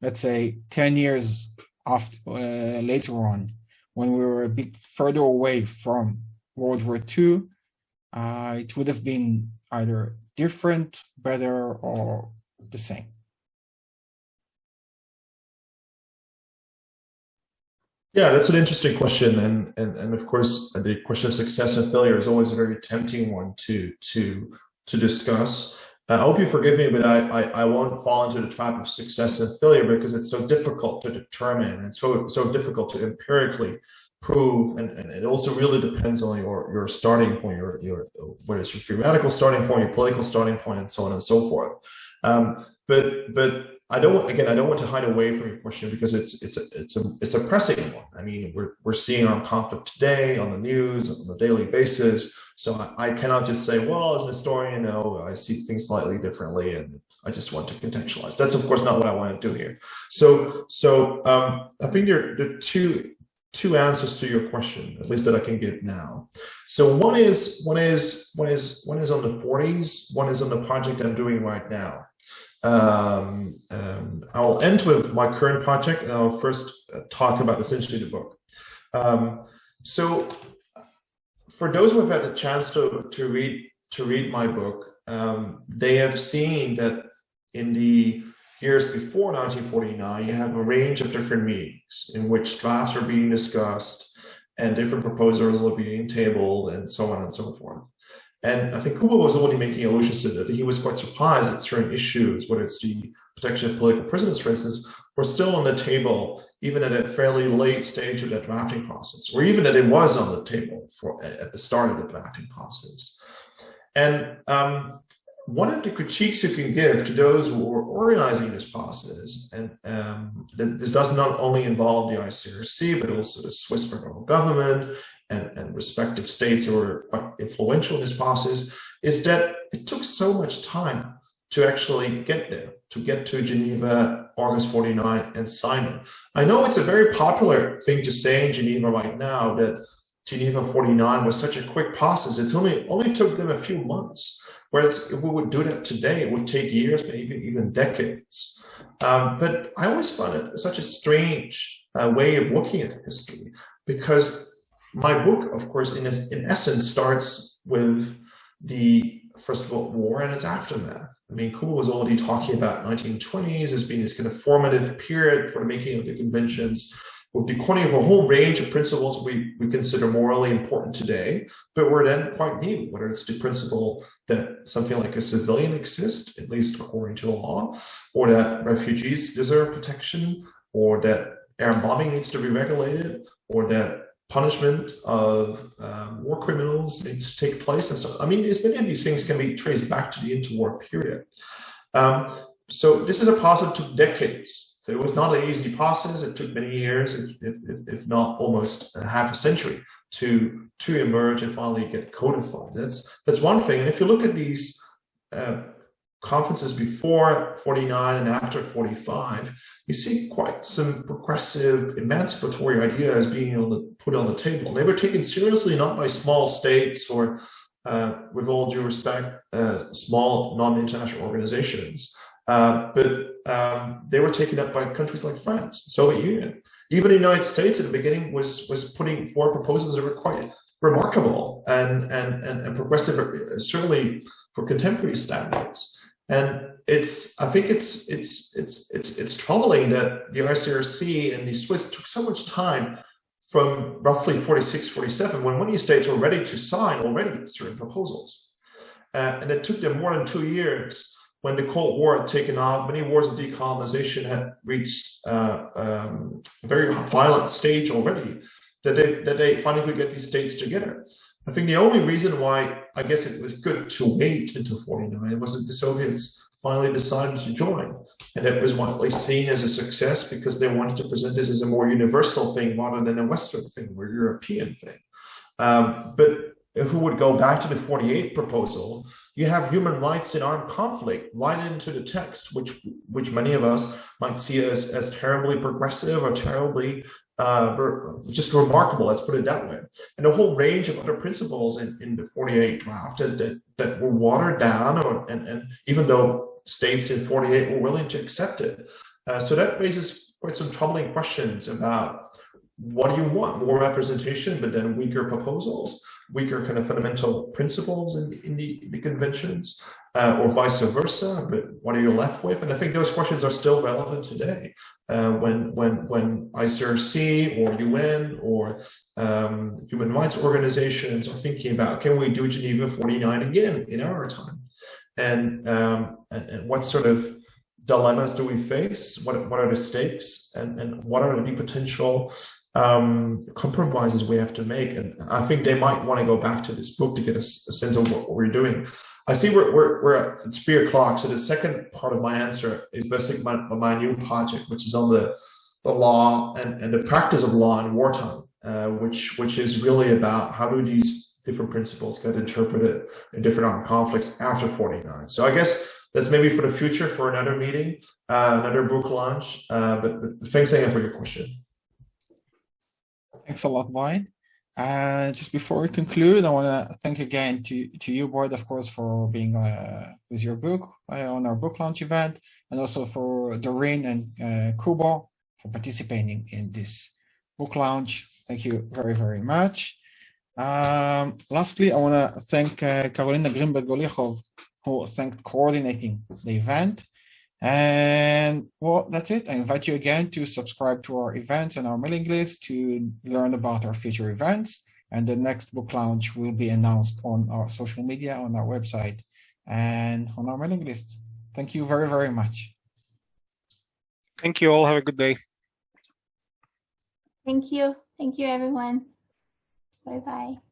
let's say 10 years after, later on, when we were a bit further away from World War II, it would have been either different, better, or the same? Yeah, that's an interesting question, and of course, the question of success and failure is always a very tempting one to discuss. I hope you forgive me, but I won't fall into the trap of success and failure because it's so difficult to determine, and so difficult to empirically prove, and it also really depends on your starting point, your what is your theoretical starting point, your political starting point, and so on and so forth. But I don't want to hide away from your question because it's a pressing one. I mean, we're seeing our conflict today on the news on a daily basis. So I cannot just say, well, as an historian, no, I see things slightly differently, and I just want to contextualize. That's of course not what I want to do here. So I think there are two answers to your question, at least that I can give now. So one is on the 40s, one is on the project I'm doing right now. I'll end with my current project, and I'll first talk about essentially the book. So for those who have had a chance to read my book, they have seen that in the years before 1949, you have a range of different meetings in which drafts are being discussed and different proposals are being tabled and so on and so forth. And I think Kuba was already making allusions to that. He was quite surprised that certain issues, whether it's the protection of political prisoners, for instance, were still on the table, even at a fairly late stage of the drafting process, or even that it was on the table at the start of the drafting process. And one of the critiques you can give to those who are organizing this process, and this does not only involve the ICRC, but also the Swiss federal government and respective states who are quite influential in this process, is that it took so much time to actually get there, to get to Geneva, August 49, and sign it. I know it's a very popular thing to say in Geneva right now that Geneva 49 was such a quick process. It only took them a few months. Whereas if we would do that today, it would take years, maybe even decades. But I always found it such a strange way of looking at history, because my book, of course, in essence, starts with the First World War and its aftermath. I mean, Kuba was already talking about 1920s as being this kind of formative period for the making of the conventions, with the coining of a whole range of principles we consider morally important today, but were then quite new, whether it's the principle that something like a civilian exists, at least according to the law, or that refugees deserve protection, or that air bombing needs to be regulated, or that punishment of war criminals needs to take place. And so, I mean, many of these things can be traced back to the interwar period. So this is a process that took decades. So it was not an easy process. It took many years, if not almost half a century, to emerge and finally get codified. That's one thing. And if you look at these conferences before 49 and after 45, you see quite some progressive emancipatory ideas being put on the table. They were taken seriously not by small states or, with all due respect, small non-international organizations, but they were taken up by countries like France, Soviet Union. Even the United States at the beginning was putting forward proposals that were quite remarkable and progressive, certainly for contemporary standards. And I think it's troubling that the ICRC and the Swiss took so much time from roughly 46, 47, when many states were ready to sign already certain proposals. And it took them more than 2 years, when the Cold War had taken off, many wars of decolonization had reached a very violent stage already, that they finally could get these states together. I think the only reason why I guess it was good to wait until 49 was that the Soviets finally decided to join. And it was widely seen as a success because they wanted to present this as a more universal thing rather than a Western thing or European thing. But if we would go back to the 48 proposal, you have human rights in armed conflict right into the text, which many of us might see as terribly progressive or terribly just remarkable, let's put it that way. And a whole range of other principles in the 48 draft that were watered down, and even though states in 48 were willing to accept it. So that raises quite some troubling questions about what do you want, more representation, but then weaker proposals? weaker kind of fundamental principles in the conventions, or vice versa, but what are you left with? And I think those questions are still relevant today, when ICRC or UN or human rights organizations are thinking about, can we do Geneva 49 again in our time? And what sort of dilemmas do we face? What are the stakes, and what are the potential compromises we have to make? And I think they might want to go back to this book to get a sense of what we're doing. I see we're at 3 o'clock, so the second part of my answer is basically my new project, which is on the law and the practice of law in wartime, which is really about how do these different principles get interpreted in different armed conflicts after 49. So I guess that's maybe for the future, for another meeting, another book launch. But thanks again for your question. Thanks a lot, Boyd. Just before we conclude, I want to thank again to you, Boyd, of course, for being with your book on our book launch event, and also for Doreen and Kubo for participating in this book launch. Thank you very, very much. Lastly, I want to thank Karolina Grimberg-Goliachov, who thanked coordinating the event. And well, that's it. I invite you again to subscribe to our events and our mailing list to learn about our future events. And the next book launch will be announced on our social media, on our website, and on our mailing list. Thank you very, very much. Thank you all. Have a good day. Thank you. Thank you, everyone. Bye-bye.